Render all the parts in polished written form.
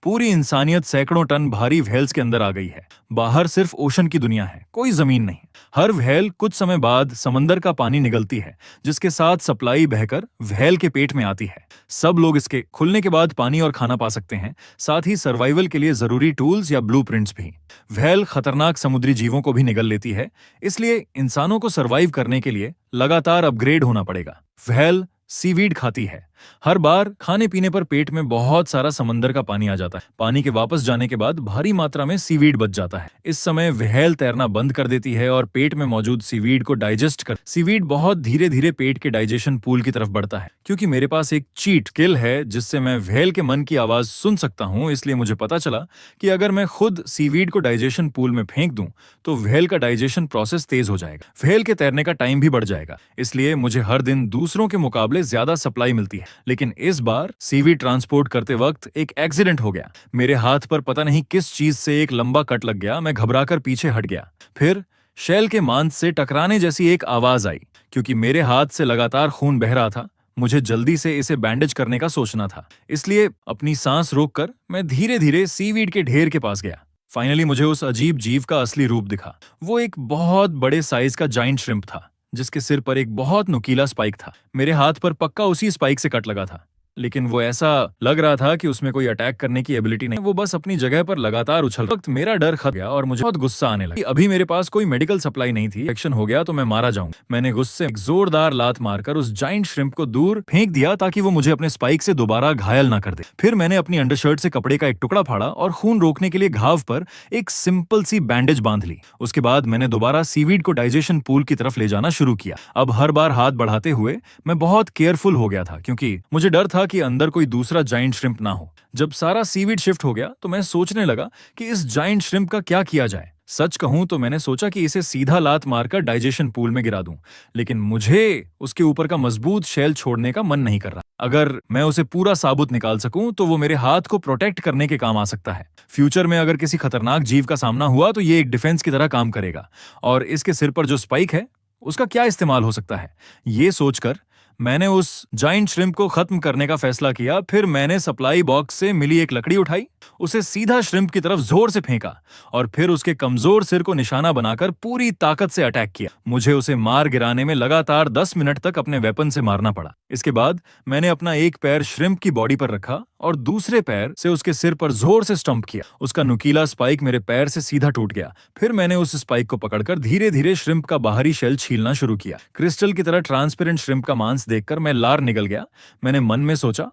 पूरी इंसानियत सैकड़ों टन भारी व्हेल्स के अंदर आ गई है। बाहर सिर्फ ओशन की दुनिया है, कोई जमीन नहीं। हर व्हेल कुछ समय बाद समंदर का पानी निगलती है, जिसके साथ सप्लाई बहकर व्हेल के पेट में आती है। सब लोग इसके खुलने के बाद पानी और खाना पा सकते हैं, साथ ही सर्वाइवल के लिए जरूरी टूल्स या ब्लूप्रिंट्स भी। व्हेल खतरनाक समुद्री जीवों को भी निगल लेती है, इसलिए इंसानों को सर्वाइव करने के लिए लगातार अपग्रेड होना पड़ेगा। व्हेल सीवीड खाती है। हर बार खाने पीने पर पेट में बहुत सारा समंदर का पानी आ जाता है। पानी के वापस जाने के बाद भारी मात्रा में सीवीड बच जाता है। इस समय व्हेल तैरना बंद कर देती है और पेट में मौजूद सीवीड को डाइजेस्ट कर सीवीड बहुत धीरे धीरे पेट के डाइजेशन पूल की तरफ बढ़ता है। क्योंकि मेरे पास एक चीट किल है जिससे मैं व्हेल के मन की आवाज सुन सकता हूँ, इसलिए मुझे पता चला कि अगर मैं खुद सीवीड को डाइजेशन पूल में फेंक दूं तो व्हेल का डाइजेशन प्रोसेस तेज हो जाएगा। व्हेल के तैरने का टाइम भी बढ़ जाएगा, इसलिए मुझे हर दिन दूसरों के मुकाबले ज्यादा सप्लाई मिलती है। लेकिन इस बार सीवीड ट्रांसपोर्ट करते वक्त एक एक्सीडेंट हो गया। मेरे हाथ पर पता नहीं किस चीज से एक लंबा कट लग गया। मैं घबराकर पीछे हट गया। फिर शेल के मांस से टकराने जैसी एक आवाज आई। क्योंकि मेरे हाथ से लगातार खून बह रहा था, मुझे जल्दी से इसे बैंडेज करने का सोचना था, इसलिए अपनी सांस रोककर मैं धीरे धीरे सीवीड के ढेर के पास गया। फाइनली मुझे उस अजीब जीव का असली रूप दिखा। वो एक बहुत बड़े साइज का जाइंट श्रिम्प था, जिसके सिर पर एक बहुत नुकीला स्पाइक था। मेरे हाथ पर पक्का उसी स्पाइक से कट लगा था, लेकिन वो ऐसा लग रहा था कि उसमें कोई अटैक करने की एबिलिटी नहीं। वो बस अपनी जगह पर लगातार उछल वक्त मेरा डर खत्म गया और मुझे बहुत गुस्सा आने लगा। अभी मेरे पास कोई मेडिकल सप्लाई नहीं थी। एक्शन हो गया तो मैं मारा जाऊंगा। मैंने गुस्से एक जोरदार लात मारकर उस जाइंट श्रिम्प को दूर फेंक दिया ताकि वो मुझे अपने स्पाइक से दोबारा घायल ना कर दे। फिर मैंने अपनी अंडरशर्ट से कपड़े का एक टुकड़ा फाड़ा और खून रोकने के लिए घाव पर एक सिंपल सी बैंडेज बांध ली। उसके बाद मैंने दोबारा सीवीड को डाइजेशन पूल की तरफ ले जाना शुरू किया। अब हर बार हाथ बढ़ाते हुए मैं बहुत केयरफुल हो गया था, क्योंकि मुझे डर था कि अंदर कोई दूसरा जाइंट श्रिम्प ना हो। जब सारा सीवीड शिफ्ट हो गया तो मैं सोचने लगा कि इस जाइंट श्रिम्प का क्या किया जाए। सच कहूं तो मैंने सोचा कि इसे सीधा लात मारकर डाइजेशन पूल में गिरा दूं, लेकिन मुझे उसके ऊपर का मजबूत शेल छोड़ने का मन नहीं कर रहा। अगर मैं उसे पूरा साबुत निकाल सकूं तो वो मेरे हाथ को प्रोटेक्ट करने के काम आ सकता है। फ्यूचर में अगर किसी खतरनाक जीव का सामना हुआ तो ये एक डिफेंस की तरह काम करेगा। और इसके सिर पर जो स्पाइक है उसका क्या इस्तेमाल हो सकता है, ये सोचकर मैंने उस जाइंट श्रिम्प को खत्म करने का फैसला किया। फिर मैंने सप्लाई बॉक्स से मिली एक लकड़ी उठाई, उसे सीधा श्रिम्प की तरफ जोर से फेंका और फिर उसके कमजोर सिर को निशाना बनाकर पूरी ताकत से अटैक किया। मुझे उसे मार गिराने में लगातार 10 मिनट तक अपने वेपन से मारना पड़ा। इसके बाद मैंने अपना एक पैर श्रिम्प की बॉडी पर रखा और दूसरे पैर से उसके सिर पर जोर से स्टंप किया। उसका नुकीला स्पाइक मेरे पैर से सीधा टूट गया। फिर मैंने उस स्पाइक को पकड़कर धीरे धीरे श्रिम्प का बाहरी शेल छीलना शुरू किया। क्रिस्टल की तरह ट्रांसपेरेंट श्रिम्प का मांस देखकर मैं लार निकल गया। मैंने मन में सोचा,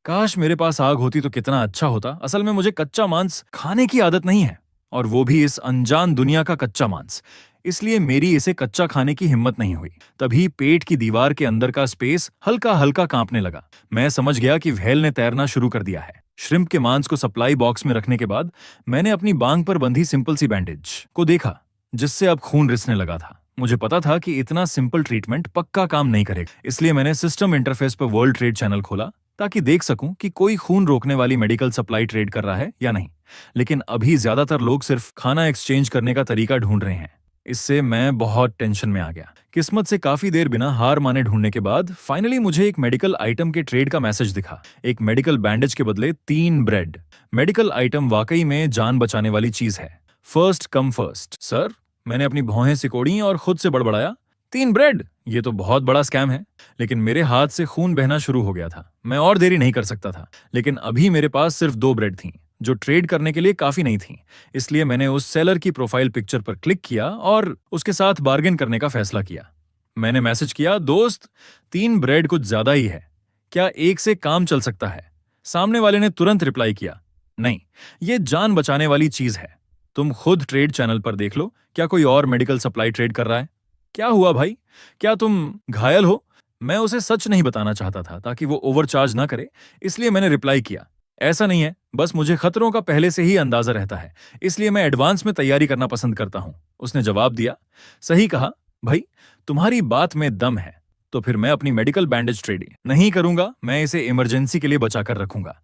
काश मेरे पास आग होती तो कितना अच्छा होता। असल में मुझे कच्चा मांस खाने की आदत नहीं है, और वो भी इस अनजान दुनिया का कच्चा मांस, इसलिए मेरी इसे कच्चा खाने की हिम्मत नहीं हुई। तभी पेट की दीवार के अंदर का स्पेस हल्का हल्का कांपने लगा। मैं समझ गया कि व्हेल ने तैरना शुरू कर दिया है। श्रिम्प के मांस को सप्लाई बॉक्स में रखने के बाद मैंने अपनी बांग पर बंधी सिंपल सी बैंडेज को देखा, जिससे अब खून रिसने लगा था। मुझे पता था कि इतना सिंपल ट्रीटमेंट पक्का काम नहीं करेगा, इसलिए मैंने सिस्टम इंटरफेस पर वर्ल्ड ट्रेड चैनल खोला ताकि देख सकूं कि कोई खून रोकने वाली मेडिकल सप्लाई ट्रेड कर रहा है या नहीं। लेकिन अभी ज्यादातर लोग सिर्फ खाना एक्सचेंज करने का तरीका ढूंढ रहे हैं। इससे मैं बहुत टेंशन में आ गया। किस्मत से काफी देर बिना हार माने ढूंढने के बाद फाइनली मुझे एक मेडिकल आइटम के ट्रेड का मैसेज दिखा। एक मेडिकल बैंडेज के बदले 3 ब्रेड। मेडिकल आइटम वाकई में जान बचाने वाली चीज है। First come first. सर, मैंने अपनी भौहें सिकोड़ी और खुद से बड़बड़ाया, 3 ब्रेड? ये तो बहुत बड़ा स्कैम है। लेकिन मेरे हाथ से खून बहना शुरू हो गया था। मैं और देरी नहीं कर सकता था। लेकिन अभी मेरे पास सिर्फ 2 ब्रेड थीं, जो ट्रेड करने के लिए काफी नहीं थीं। इसलिए मैंने उस सेलर की प्रोफाइल पिक्चर पर क्लिक किया और उसके साथ बार्गेन करने का फैसला किया। मैंने मैसेज किया, दोस्त, 3 ब्रेड कुछ ज्यादा ही है, क्या एक से काम चल सकता है? सामने वाले ने तुरंत रिप्लाई किया, नहीं, ये जान बचाने वाली चीज है। तुम खुद ट्रेड चैनल पर देख लो, क्या कोई और मेडिकल सप्लाई ट्रेड कर रहा है? क्या हुआ भाई, क्या तुम घायल हो? मैं उसे सच नहीं बताना चाहता था ताकि वो ओवरचार्ज ना करे, इसलिए मैंने रिप्लाई किया, ऐसा नहीं है, बस मुझे खतरों का पहले से ही अंदाजा रहता है, इसलिए मैं एडवांस में तैयारी करना पसंद करता हूं। उसने जवाब दिया, सही कहा भाई, तुम्हारी बात में दम है। तो फिर मैं अपनी मेडिकल बैंडेज ट्रेड नहीं करूंगा, मैं इसे इमरजेंसी के लिए बचा कर रखूंगा।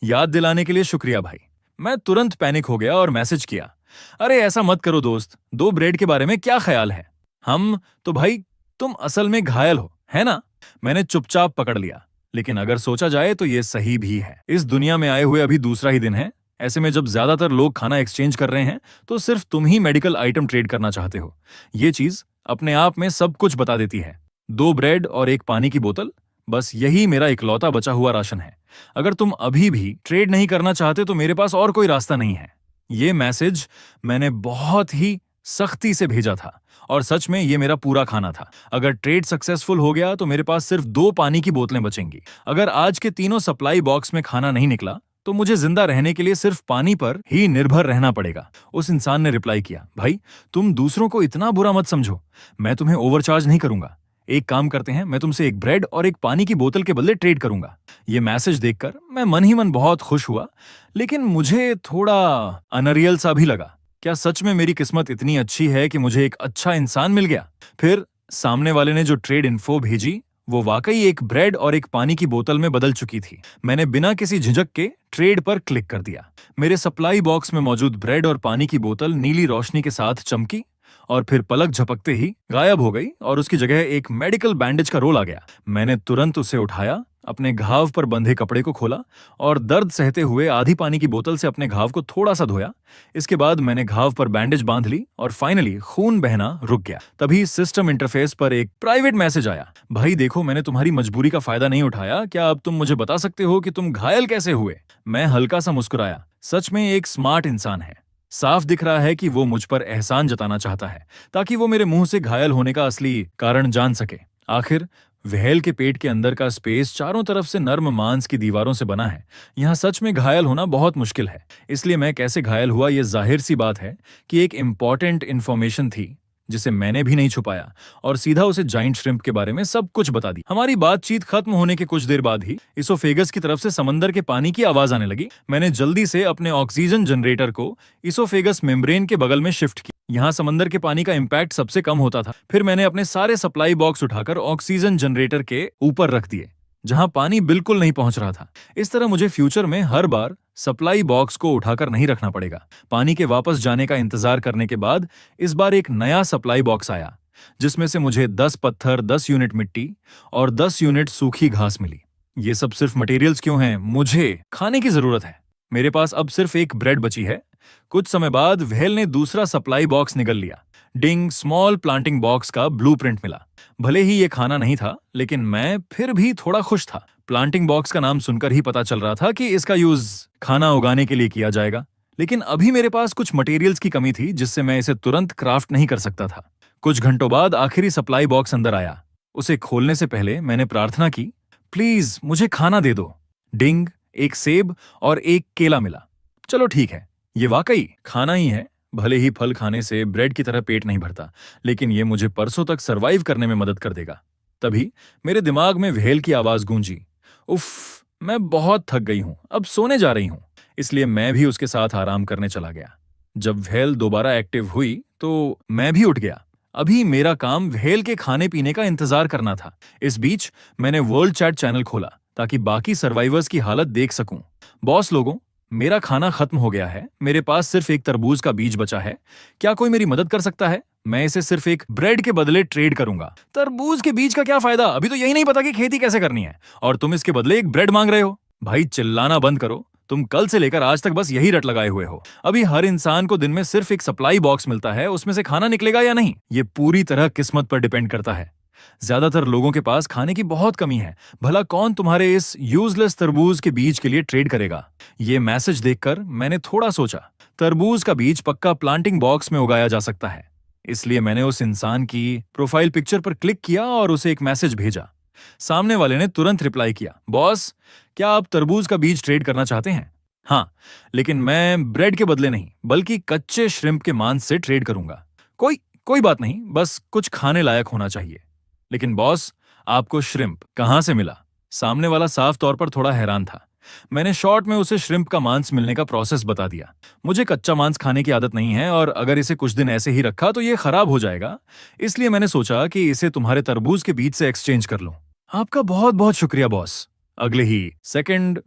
याद दिलाने के लिए शुक्रिया भाई। मैं तुरंत पैनिक हो गया और मैसेज किया, अरे ऐसा मत करो दोस्त, 2 ब्रेड के बारे में क्या ख्याल है? हम तो भाई, तुम असल में घायल हो, है ना? मैंने चुपचाप पकड़ लिया, लेकिन अगर सोचा जाए तो ये सही भी है। इस दुनिया में आए हुए अभी दूसरा ही दिन है, ऐसे में जब ज्यादातर लोग खाना एक्सचेंज कर रहे हैं तो सिर्फ तुम ही मेडिकल आइटम ट्रेड करना चाहते हो। ये चीज अपने आप में सब कुछ बता देती है। 2 ब्रेड और 1 पानी की बोतल, बस यही मेरा इकलौता बचा हुआ राशन है। अगर तुम अभी भी ट्रेड नहीं करना चाहते तो मेरे पास और कोई रास्ता नहीं है। ये मैसेज मैंने बहुत ही सख्ती से भेजा था और सच में ये मेरा पूरा खाना था। अगर ट्रेड सक्सेसफुल हो गया तो मेरे पास सिर्फ 2 पानी की बोतलें बचेंगी। अगर आज के तीनों सप्लाई बॉक्स में खाना नहीं निकला तो मुझे जिंदा रहने के लिए सिर्फ पानी पर ही निर्भर रहना पड़ेगा। उस इंसान ने रिप्लाई किया, भाई तुम दूसरों को इतना बुरा मत समझो, मैं तुम्हें ओवरचार्ज नहीं करूंगा। एक काम करते हैं, मैं तुमसे 1 ब्रेड और 1 पानी की बोतल के बदले ट्रेड करूंगा। ये मैसेज देखकर मैं मन ही मन बहुत खुश हुआ, लेकिन मुझे थोड़ा अनरियल सा भी लगा। क्या सच में मेरी किस्मत इतनी अच्छी है कि मुझे एक अच्छा इंसान मिल गया? फिर सामने वाले ने जो ट्रेड इन्फो भेजी वो वाकई 1 ब्रेड और 1 पानी की बोतल में बदल चुकी थी। मैंने बिना किसी झिझक के ट्रेड पर क्लिक कर दिया। मेरे सप्लाई बॉक्स में मौजूद ब्रेड और पानी की बोतल नीली रोशनी के साथ चमकी और फिर पलक झपकते ही गायब हो गई और उसकी जगह एक मेडिकल बैंडेज का रोल आ गया। मैंने तुरंत उसे उठाया, अपने घाव पर बंधे कपड़े को खोला और दर्द सहते हुए आधी पानी की बोतल से अपने घाव को थोड़ा सा धोया। इसके बाद मैंने घाव पर बैंडेज बांध ली और फाइनली खून बहना रुक गया। तभी सिस्टम इंटरफेस पर एक प्राइवेट मैसेज आया, भाई देखो मैंने तुम्हारी मजबूरी का फायदा नहीं उठाया, क्या अब तुम मुझे बता सकते हो कि तुम घायल कैसे हुए? मैं हल्का सा मुस्कुराया। सच में एक स्मार्ट इंसान है। साफ दिख रहा है कि वो मुझ पर एहसान जताना चाहता है ताकि वो मेरे मुंह से घायल होने का असली कारण जान सके। आखिर व्हेल के पेट के अंदर का स्पेस चारों तरफ से नर्म मांस की दीवारों से बना है। यहाँ सच में घायल होना बहुत मुश्किल है। इसलिए मैं कैसे घायल हुआ ये जाहिर सी बात है कि एक इम्पॉर्टेंट इन्फॉर्मेशन थी जिसे मैंने भी नहीं छुपाया और सीधा उसे जाइंट श्रिम्प के बारे में सब कुछ बता दी। हमारी बातचीत खत्म होने के कुछ देर बाद ही इसोफेगस की तरफ से समंदर के पानी की आवाज आने लगी। मैंने जल्दी से अपने ऑक्सीजन जनरेटर को इसोफेगस मेम्ब्रेन के बगल में शिफ्ट किया। यहाँ समंदर के पानी का इम्पैक्ट सबसे कम होता था। फिर मैंने अपने सारे सप्लाई बॉक्स उठाकर ऑक्सीजन जनरेटर के ऊपर रख दिए जहां पानी बिल्कुल नहीं पहुंच रहा था। इस तरह मुझे फ्यूचर में हर बार सप्लाई बॉक्स को उठाकर नहीं रखना पड़ेगा। पानी के वापस जाने का इंतजार करने के बाद इस बार एक नया सप्लाई बॉक्स आया जिसमें से मुझे 10 पत्थर, 10 यूनिट मिट्टी और 10 यूनिट सूखी घास मिली। ये सब सिर्फ मटेरियल्स क्यों हैं? मुझे खाने की जरूरत है। मेरे पास अब सिर्फ 1 ब्रेड बची है। कुछ समय बाद व्हेल ने दूसरा सप्लाई बॉक्स निगल लिया। डिंग, स्मॉल प्लांटिंग बॉक्स का ब्लूप्रिंट मिला। भले ही ये खाना नहीं था लेकिन मैं फिर भी थोड़ा खुश था। प्लांटिंग बॉक्स का नाम सुनकर ही पता चल रहा था कि इसका यूज खाना उगाने के लिए किया जाएगा। लेकिन अभी मेरे पास कुछ मटेरियल्स की कमी थी जिससे मैं इसे तुरंत क्राफ्ट नहीं कर सकता था। कुछ घंटों बाद आखिरी सप्लाई बॉक्स अंदर आया। उसे खोलने से पहले मैंने प्रार्थना की, प्लीज मुझे खाना दे दो। डिंग, 1 सेब और 1 केला मिला। चलो ठीक है, ये वाकई खाना ही है। भले ही फल खाने से ब्रेड की तरह पेट नहीं भरता, लेकिन ये मुझे परसों तक सरवाइव करने में मदद कर देगा। तभी मेरे दिमाग में व्हेल की आवाज गूंजी, उफ, मैं बहुत थक गई हूं, अब सोने जा रही हूं। इसलिए मैं भी उसके साथ आराम करने चला गया। जब व्हेल दोबारा एक्टिव हुई तो मैं भी उठ गया। अभी मेरा काम व्हेल के खाने पीने का इंतजार करना था। इस बीच मैंने वर्ल्ड चैट चैनल खोला ताकि बाकी सर्वाइवर्स की हालत देख सकूं। बॉस लोगों, मेरा खाना खत्म हो गया है। मेरे पास सिर्फ 1 तरबूज का बीज बचा है। क्या कोई मेरी मदद कर सकता है? मैं इसे सिर्फ 1 ब्रेड के बदले ट्रेड करूंगा। तरबूज के बीज का क्या फायदा? अभी तो यही नहीं पता कि खेती कैसे करनी है और तुम इसके बदले 1 ब्रेड मांग रहे हो। भाई चिल्लाना बंद करो। तुम कल से लेकर आज तक बस यही रट लगाए हुए हो। अभी हर इंसान को दिन में सिर्फ 1 सप्लाई बॉक्स मिलता है, उसमें से खाना निकलेगा या नहीं ये पूरी तरह किस्मत पर डिपेंड करता है। ज्यादातर लोगों के पास खाने की बहुत कमी है। भला कौन तुम्हारे इस यूजलेस तरबूज के बीज के लिए ट्रेड करेगा? ये मैसेज देखकर मैंने थोड़ा सोचा। तरबूज का बीज पक्का प्लांटिंग बॉक्स में उगाया जा सकता है। इसलिए मैंने उस इंसान की प्रोफाइल पिक्चर पर क्लिक किया और उसे एक मैसेज भेजा। सामने वाले ने तुरंत रिप्लाई किया, बॉस, क्या आप तरबूज का बीज ट्रेड करना चाहते हैं? हाँ, लेकिन मैं ब्रेड के बदले नहीं बल्कि कच्चे श्रिम्प के मांस से ट्रेड करूंगा। कोई बात नहीं, बस कुछ खाने लायक होना चाहिए। लेकिन बॉस, आपको श्रिम्प कहां से मिला? सामने वाला साफ तौर पर थोड़ा हैरान था। मैंने शॉर्ट में उसे श्रिम्प का मांस मिलने का प्रोसेस बता दिया। मुझे कच्चा मांस खाने की आदत नहीं है और अगर इसे कुछ दिन ऐसे ही रखा तो ये खराब हो जाएगा। इसलिए मैंने सोचा कि इसे तुम्हारे तरबूज के बीज से एक्सचेंज कर लूं। आपका बहुत बहुत शुक्रिया बॉस। अगले ही सेकंड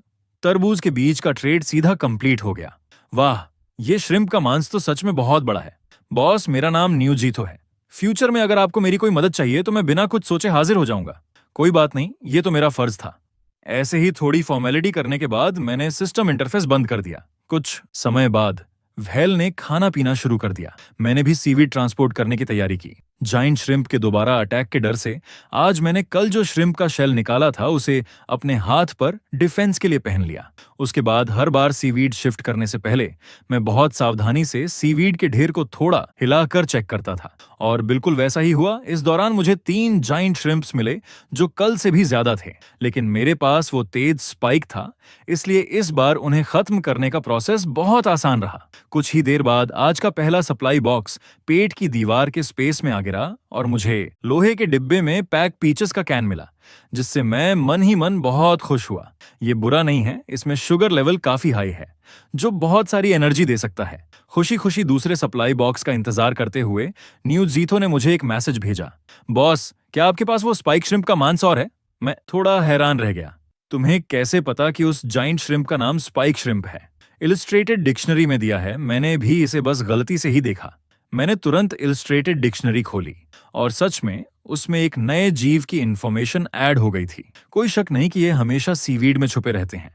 तरबूज के बीज का ट्रेड सीधा कंप्लीट हो गया। वाह, ये श्रिम्प का मांस तो सच में बहुत बड़ा है। बॉस, मेरा नाम न्यू जीतो है। फ्यूचर में अगर आपको मेरी कोई मदद चाहिए तो मैं बिना कुछ सोचे हाजिर हो जाऊंगा। कोई बात नहीं, ये तो मेरा फर्ज था। ऐसे ही थोड़ी फॉर्मेलिटी करने के बाद मैंने सिस्टम इंटरफेस बंद कर दिया। कुछ समय बाद व्हेल ने खाना पीना शुरू कर दिया। मैंने भी सीवीड ट्रांसपोर्ट करने की तैयारी की। जाइंट श्रिम्प के दोबारा अटैक के डर से आज मैंने कल जो श्रिम्प का शेल निकाला था उसे अपने हाथ पर डिफेंस के लिए पहन लिया। उसके बाद हर बार सीवीड शिफ्ट करने से पहले मैं बहुत सावधानी से सीवीड के ढेर को थोड़ा हिलाकर चेक करता था, और बिल्कुल वैसा ही हुआ। इस दौरान मुझे 3 जाइंट श्रिम्प्स मिले जो कल से भी ज्यादा थे, लेकिन मेरे पास वो तेज स्पाइक था, इसलिए इस बार उन्हें खत्म करने का प्रोसेस बहुत आसान रहा। कुछ ही देर बाद आज का पहला सप्लाई बॉक्स पेट की दीवार के स्पेस में आ गिरा और मुझे लोहे के डिब्बे में पैक पीचेस का कैन मिला, जिससे मैं मन ही मन बहुत खुश हुआ। ये बुरा नहीं है, इसमें शुगर लेवल काफी हाई है जो बहुत सारी एनर्जी दे सकता है। खुशी खुशी दूसरे सप्लाई बॉक्स का इंतजार करते हुए न्यू जीथो ने मुझे एक मैसेज भेजा, बॉस क्या आपके पास वो स्पाइक श्रिम्प का मांस और है? मैं थोड़ा हैरान रह गया। तुम्हें कैसे पता कि उस जाइंट श्रिम्प का नाम स्पाइक श्रिम्प है? इलस्ट्रेटेड डिक्शनरी में दिया है, मैंने भी इसे बस गलती से ही देखा। मैंने तुरंत इलस्ट्रेटेड डिक्शनरी खोली और सच में उसमें एक नए जीव की इंफॉर्मेशन ऐड हो गई थी। कोई शक नहीं कि ये हमेशा सीवीड में छुपे रहते हैं,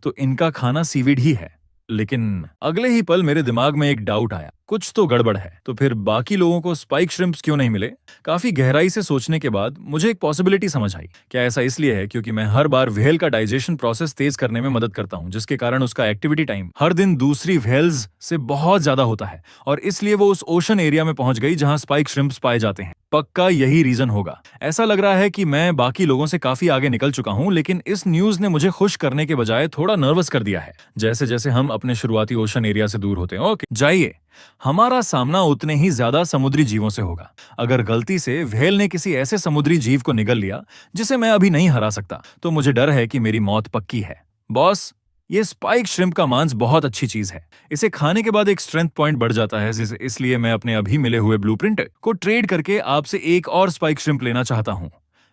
तो इनका खाना सीवीड ही है। लेकिन अगले ही पल मेरे दिमाग में एक डाउट आया, कुछ तो गड़बड़ है। तो फिर बाकी लोगों को स्पाइक श्रिम्प्स क्यों नहीं मिले? काफी गहराई से सोचने के बाद मुझे एक पॉसिबिलिटी समझ आई। क्या ऐसा इसलिए है क्योंकि मैं हर बार व्हेल का डाइजेशन प्रोसेस तेज करने में मदद करता हूं, जिसके कारण उसका एक्टिविटी टाइम हर दिन दूसरी व्हेल्स से बहुत ज्यादा होता है, और इसलिए वो उस ओशन एरिया में पहुंच गई जहां स्पाइक श्रिम्प्स पाए जाते हैं। पक्का यही रीजन होगा। ऐसा लग रहा है कि मैं बाकी लोगों से काफी आगे निकल चुका हूं, लेकिन इस न्यूज ने मुझे खुश करने के बजाय थोड़ा नर्वस कर दिया है, जैसे जैसे हम अपने शुरुआती ओशन एरिया से दूर होते हैं। ओके जाइए, हमारा सामना उतने ही ज्यादा समुद्री जीवों से होगा। अगर गलती से व्हेल ने किसी ऐसे समुद्री जीव को निगल लिया जिसे मैं अभी नहीं हरा सकता, तो मुझे डर है कि मेरी मौत पक्की है। बॉस, ये स्पाइक श्रिम्प का मांस बहुत अच्छी चीज है। इसे खाने के बाद एक स्ट्रेंथ पॉइंट बढ़ जाता है, इसलिए मैं अपने अभी मिले हुए ब्लूप्रिंट को ट्रेड करके आपसे एक और स्पाइक श्रिम्प लेना चाहता हूं।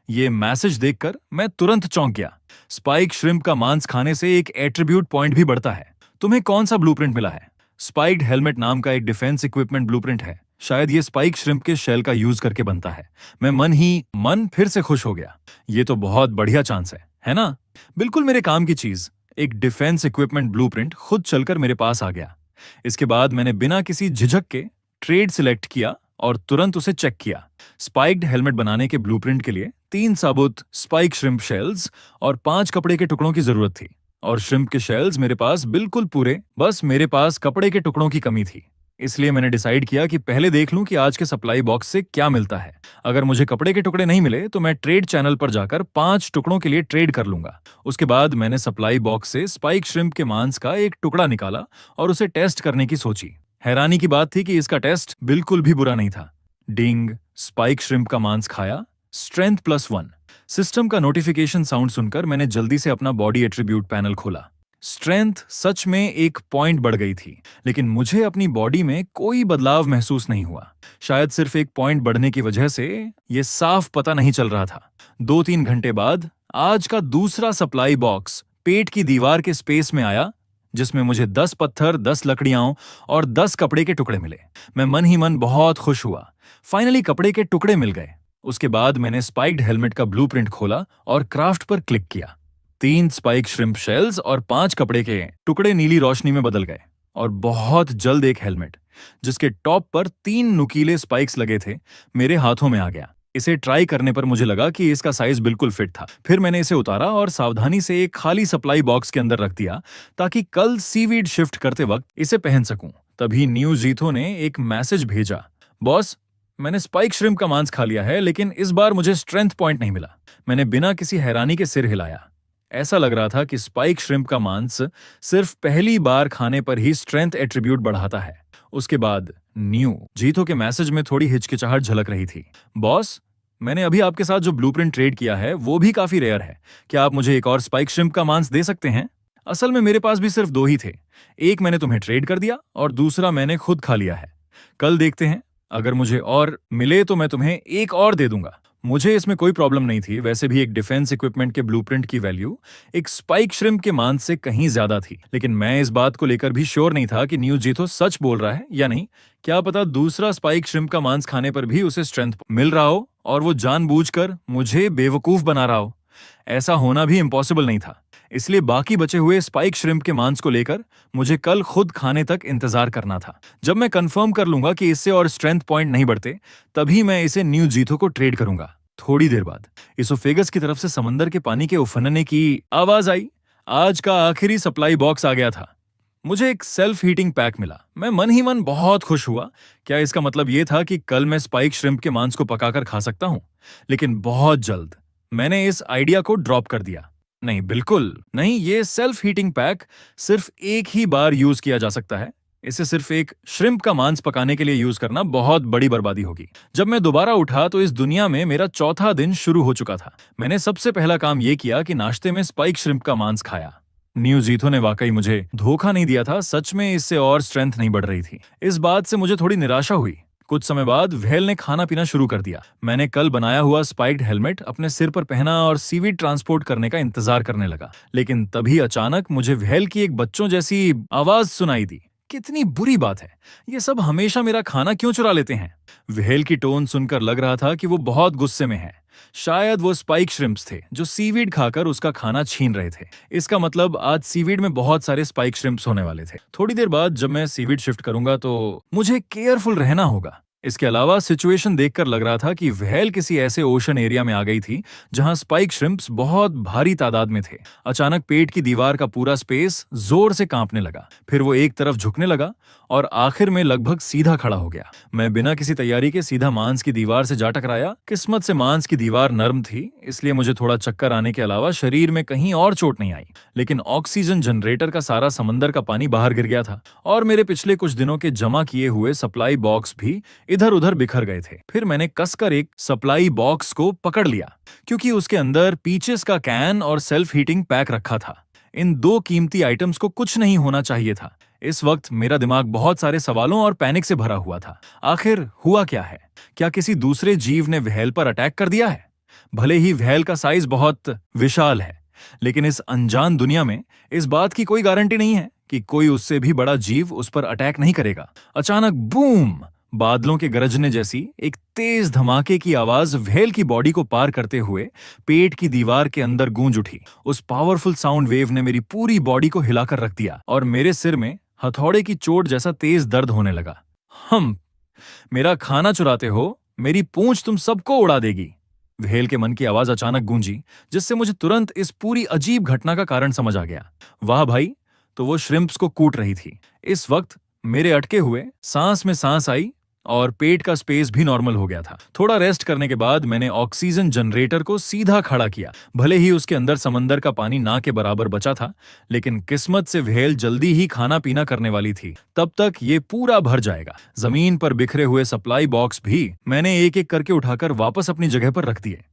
ये मैसेज देखकर मैं तुरंत चौंक गया। स्पाइक श्रिम्प का मांस खाने से एक एट्रीब्यूट पॉइंट भी बढ़ता है। तुम्हें कौन सा ब्लूप्रिंट मिला है? स्पाइक्ड हेलमेट नाम का एक डिफेंस इक्विपमेंट ब्लूप्रिंट है। शायद ये स्पाइक श्रिम्प के शेल का यूज करके बनता है। मैं मन फिर से खुश हो गया। ये तो बहुत बढ़िया चांस है ना? बिल्कुल मेरे काम की चीज। एक डिफेंस इक्विपमेंट ब्लूप्रिंट खुद चलकर मेरे पास आ गया। इसके बाद मैंने बिना किसी झिझक के ट्रेड सिलेक्ट किया और तुरंत उसे चेक किया। स्पाइक्ड हेलमेट बनाने के ब्लूप्रिंट के लिए 3 साबुत स्पाइक श्रिम्प शेल्स और 5 कपड़े के टुकड़ों की जरूरत थी, और श्रिम्प के शेल्स मेरे पास बिल्कुल पूरे, बस मेरे पास कपड़े के टुकड़ों की कमी थी। इसलिए मैंने डिसाइड किया कि पहले देख लूं कि आज के सप्लाई बॉक्स से क्या मिलता है। अगर मुझे कपड़े के टुकड़े नहीं मिले तो मैं ट्रेड चैनल पर जाकर 5 टुकड़ों के लिए ट्रेड कर लूंगा। उसके बाद मैंने सप्लाई बॉक्स से स्पाइक श्रिम्प के मांस का एक टुकड़ा निकाला और उसे टेस्ट करने की सोची। हैरानी की बात थी कि इसका टेस्ट बिल्कुल भी बुरा नहीं था। डिंग, स्पाइक श्रिम्प का मांस खाया, स्ट्रेंथ +1। सिस्टम का नोटिफिकेशन साउंड सुनकर मैंने जल्दी से अपना बॉडी एट्रीब्यूट पैनल खोला। स्ट्रेंथ सच में 1 पॉइंट बढ़ गई थी, लेकिन मुझे अपनी बॉडी में कोई बदलाव महसूस नहीं हुआ। शायद सिर्फ 1 पॉइंट बढ़ने की वजह से ये साफ पता नहीं चल रहा था। 2-3 घंटे बाद आज का दूसरा सप्लाई बॉक्स पेट की दीवार के स्पेस में आया, जिसमें मुझे 10 पत्थर, 10 लकड़ियां और 10 कपड़े के टुकड़े मिले। मैं मन ही मन बहुत खुश हुआ। फाइनली कपड़े के टुकड़े मिल गए। उसके बाद मैंने स्पाइक्ड हेलमेट का ब्लूप्रिंट खोला और क्राफ्ट पर क्लिक किया। 3 स्पाइक श्रिम्प शेल्स और 5 कपड़े के टुकड़े नीली रोशनी में बदल गए, और बहुत जल्द एक हेलमेट जिसके टॉप पर 3 नुकीले स्पाइक्स लगे थे मेरे हाथों में आ गया। इसे ट्राई करने पर मुझे लगा कि इसका साइज बिल्कुल फिट था। फिर मैंने इसे उतारा और सावधानी से एक खाली सप्लाई बॉक्स के अंदर रख दिया, ताकि कल सीवीड शिफ्ट करते वक्त इसे पहन सकूं। तभी न्यू जीथो ने एक मैसेज भेजा, बॉस, मैंने स्पाइक श्रिम्प का मांस खा लिया है, लेकिन इस बार मुझे स्ट्रेंथ पॉइंट नहीं मिला। मैंने बिना किसी हैरानी के सिर हिलाया। ऐसा लग रहा था कि स्पाइक श्रिम्प का मांस सिर्फ पहली बार खाने पर ही स्ट्रेंथ एट्रीब्यूट बढ़ाता है। उसके बाद न्यू जीथो के मैसेज में थोड़ी हिचकिचाहट झलक रही थी। बॉस, मैंने अभी आपके साथ जो ब्लूप्रिंट ट्रेड किया है वो भी काफी रेयर है। क्या आप मुझे एक और स्पाइक श्रिम्प का मांस दे सकते हैं? असल में मेरे पास भी सिर्फ 2 ही थे। एक मैंने तुम्हें ट्रेड कर दिया और दूसरा मैंने खुद खा लिया है। कल देखते हैं, अगर मुझे और मिले तो मैं तुम्हें एक और दे दूंगा। मुझे इसमें कोई प्रॉब्लम नहीं थी। वैसे भी एक डिफेंस इक्विपमेंट के ब्लूप्रिंट की वैल्यू एक स्पाइक श्रिम्प के मांस से कहीं ज्यादा थी, लेकिन मैं इस बात को लेकर भी श्योर नहीं था कि न्यू जीथो सच बोल रहा है या नहीं। क्या पता दूसरा स्पाइक श्रिम्प का मांस खाने पर भी उसे स्ट्रेंथ मिल रहा हो और वो जानबूझकर मुझे बेवकूफ बना रहा हो। ऐसा होना भी इम्पॉसिबल नहीं था। इसलिए बाकी बचे हुए स्पाइक श्रिम्प के मांस को लेकर मुझे कल खुद खाने तक इंतजार करना था। जब मैं कंफर्म कर लूंगा कि इससे और स्ट्रेंथ पॉइंट नहीं बढ़ते, तभी मैं इसे न्यू जीथो को ट्रेड करूंगा। थोड़ी देर बाद इसोफेगस की तरफ से समंदर के पानी के उफनने की आवाज आई। आज का आखिरी सप्लाई बॉक्स आ गया था। मुझे एक सेल्फ हीटिंग पैक मिला। मैं मन ही मन बहुत खुश हुआ। क्या इसका मतलब यह था कि कल मैं स्पाइक श्रिम्प के मांस को पकाकर खा सकता हूं? लेकिन बहुत जल्द मैंने इस आइडिया को ड्रॉप कर दिया। नहीं, बिल्कुल नहीं, ये सेल्फ हीटिंग पैक सिर्फ एक ही बार यूज किया जा सकता है। इसे सिर्फ एक श्रिम्प का मांस पकाने के लिए यूज करना बहुत बड़ी बर्बादी होगी। जब मैं दोबारा उठा तो इस दुनिया में मेरा चौथा दिन शुरू हो चुका था। मैंने सबसे पहला काम यह किया कि नाश्ते में स्पाइक श्रिम्प का मांस खाया। न्यू जीथो ने वाकई मुझे धोखा नहीं दिया था। सच में इससे और स्ट्रेंथ नहीं बढ़ रही थी। इस बात से मुझे थोड़ी निराशा हुई। कुछ समय बाद व्हेल ने खाना पीना शुरू कर दिया। मैंने कल बनाया हुआ स्पाइक्ड हेलमेट अपने सिर पर पहना और सीवीड ट्रांसपोर्ट करने का इंतजार करने लगा। लेकिन तभी अचानक मुझे व्हेल की एक बच्चों जैसी आवाज सुनाई दी। कितनी बुरी बात है, ये सब हमेशा मेरा खाना क्यों चुरा लेते हैं? व्हेल की टोन सुनकर लग रहा था कि वो बहुत गुस्से में है। शायद वो स्पाइक श्रिम्प्स थे जो सीवीड खाकर उसका खाना छीन रहे थे। इसका मतलब आज सीवीड में बहुत सारे स्पाइक श्रिम्प्स होने वाले थे। थोड़ी देर बाद जब मैं सीवीड शिफ्ट करूंगा तो मुझे केयरफुल रहना होगा। इसके अलावा सिचुएशन देखकर लग रहा था कि व्हेल किसी ऐसे ओशन एरिया में आ गई थी जहां स्पाइक श्रिम्प्स बहुत भारी तादाद में थे। अचानक पेट की दीवार का पूरा स्पेस जोर से कांपने लगा। फिर वो एक तरफ झुकने लगा और आखिर में लगभग सीधा खड़ा हो गया। मैं बिना किसी तैयारी के सीधा मांस की दीवार से जा टकराया। किस्मत से मांस की दीवार नर्म थी, इसलिए मुझे थोड़ा चक्कर आने के अलावा शरीर में कहीं और चोट नहीं आई। लेकिन ऑक्सीजन जनरेटर का सारा समंदर का पानी बाहर गिर गया था और मेरे पिछले कुछ दिनों के जमा किए हुए सप्लाई बॉक्स भी इधर उधर बिखर गए थे। फिर मैंने कसकर एक सप्लाई बॉक्स को पकड़ लिया क्योंकि उसके अंदर पीचेस का कैन और सेल्फ हीटिंग पैक रखा था। इन दो कीमती आइटम्स को कुछ नहीं होना चाहिए था। इस वक्त मेरा दिमाग बहुत सारे सवालों और पैनिक से भरा हुआ था। आखिर हुआ क्या है? क्या किसी दूसरे जीव ने व्हेल पर अटैक कर दिया है? भले ही व्हेल का साइज बहुत विशाल है, लेकिन इस अनजान दुनिया में इस बात की कोई गारंटी नहीं है कि कोई उससे भी बड़ा जीव उस पर अटैक नहीं करेगा। अचानक बूम! बादलों के गरजने जैसी एक तेज धमाके की आवाज व्हेल की बॉडी को पार करते हुए पेट की दीवार के अंदर गूंज उठी। उस पावरफुल साउंड वेव ने मेरी पूरी बॉडी को हिलाकर रख दिया और मेरे सिर में हथौड़े की चोट जैसा तेज दर्द होने लगा। मेरा खाना चुराते हो, मेरी पूंछ तुम सबको उड़ा देगी। व्हेल के मन की आवाज अचानक गूंजी, जिससे मुझे तुरंत इस पूरी अजीब घटना का कारण समझ आ गया। वाह भाई, तो वो श्रिम्प्स को कूट रही थी। इस वक्त मेरे अटके हुए सांस में सांस आई और पेट का स्पेस भी नॉर्मल हो गया था। थोड़ा रेस्ट करने के बाद मैंने ऑक्सीजन जनरेटर को सीधा खड़ा किया। भले ही उसके अंदर समंदर का पानी ना के बराबर बचा था, लेकिन किस्मत से व्हेल जल्दी ही खाना पीना करने वाली थी। तब तक ये पूरा भर जाएगा। जमीन पर बिखरे हुए सप्लाई बॉक्स भी मैंने एक एक करके उठाकर वापस अपनी जगह पर रख दिए।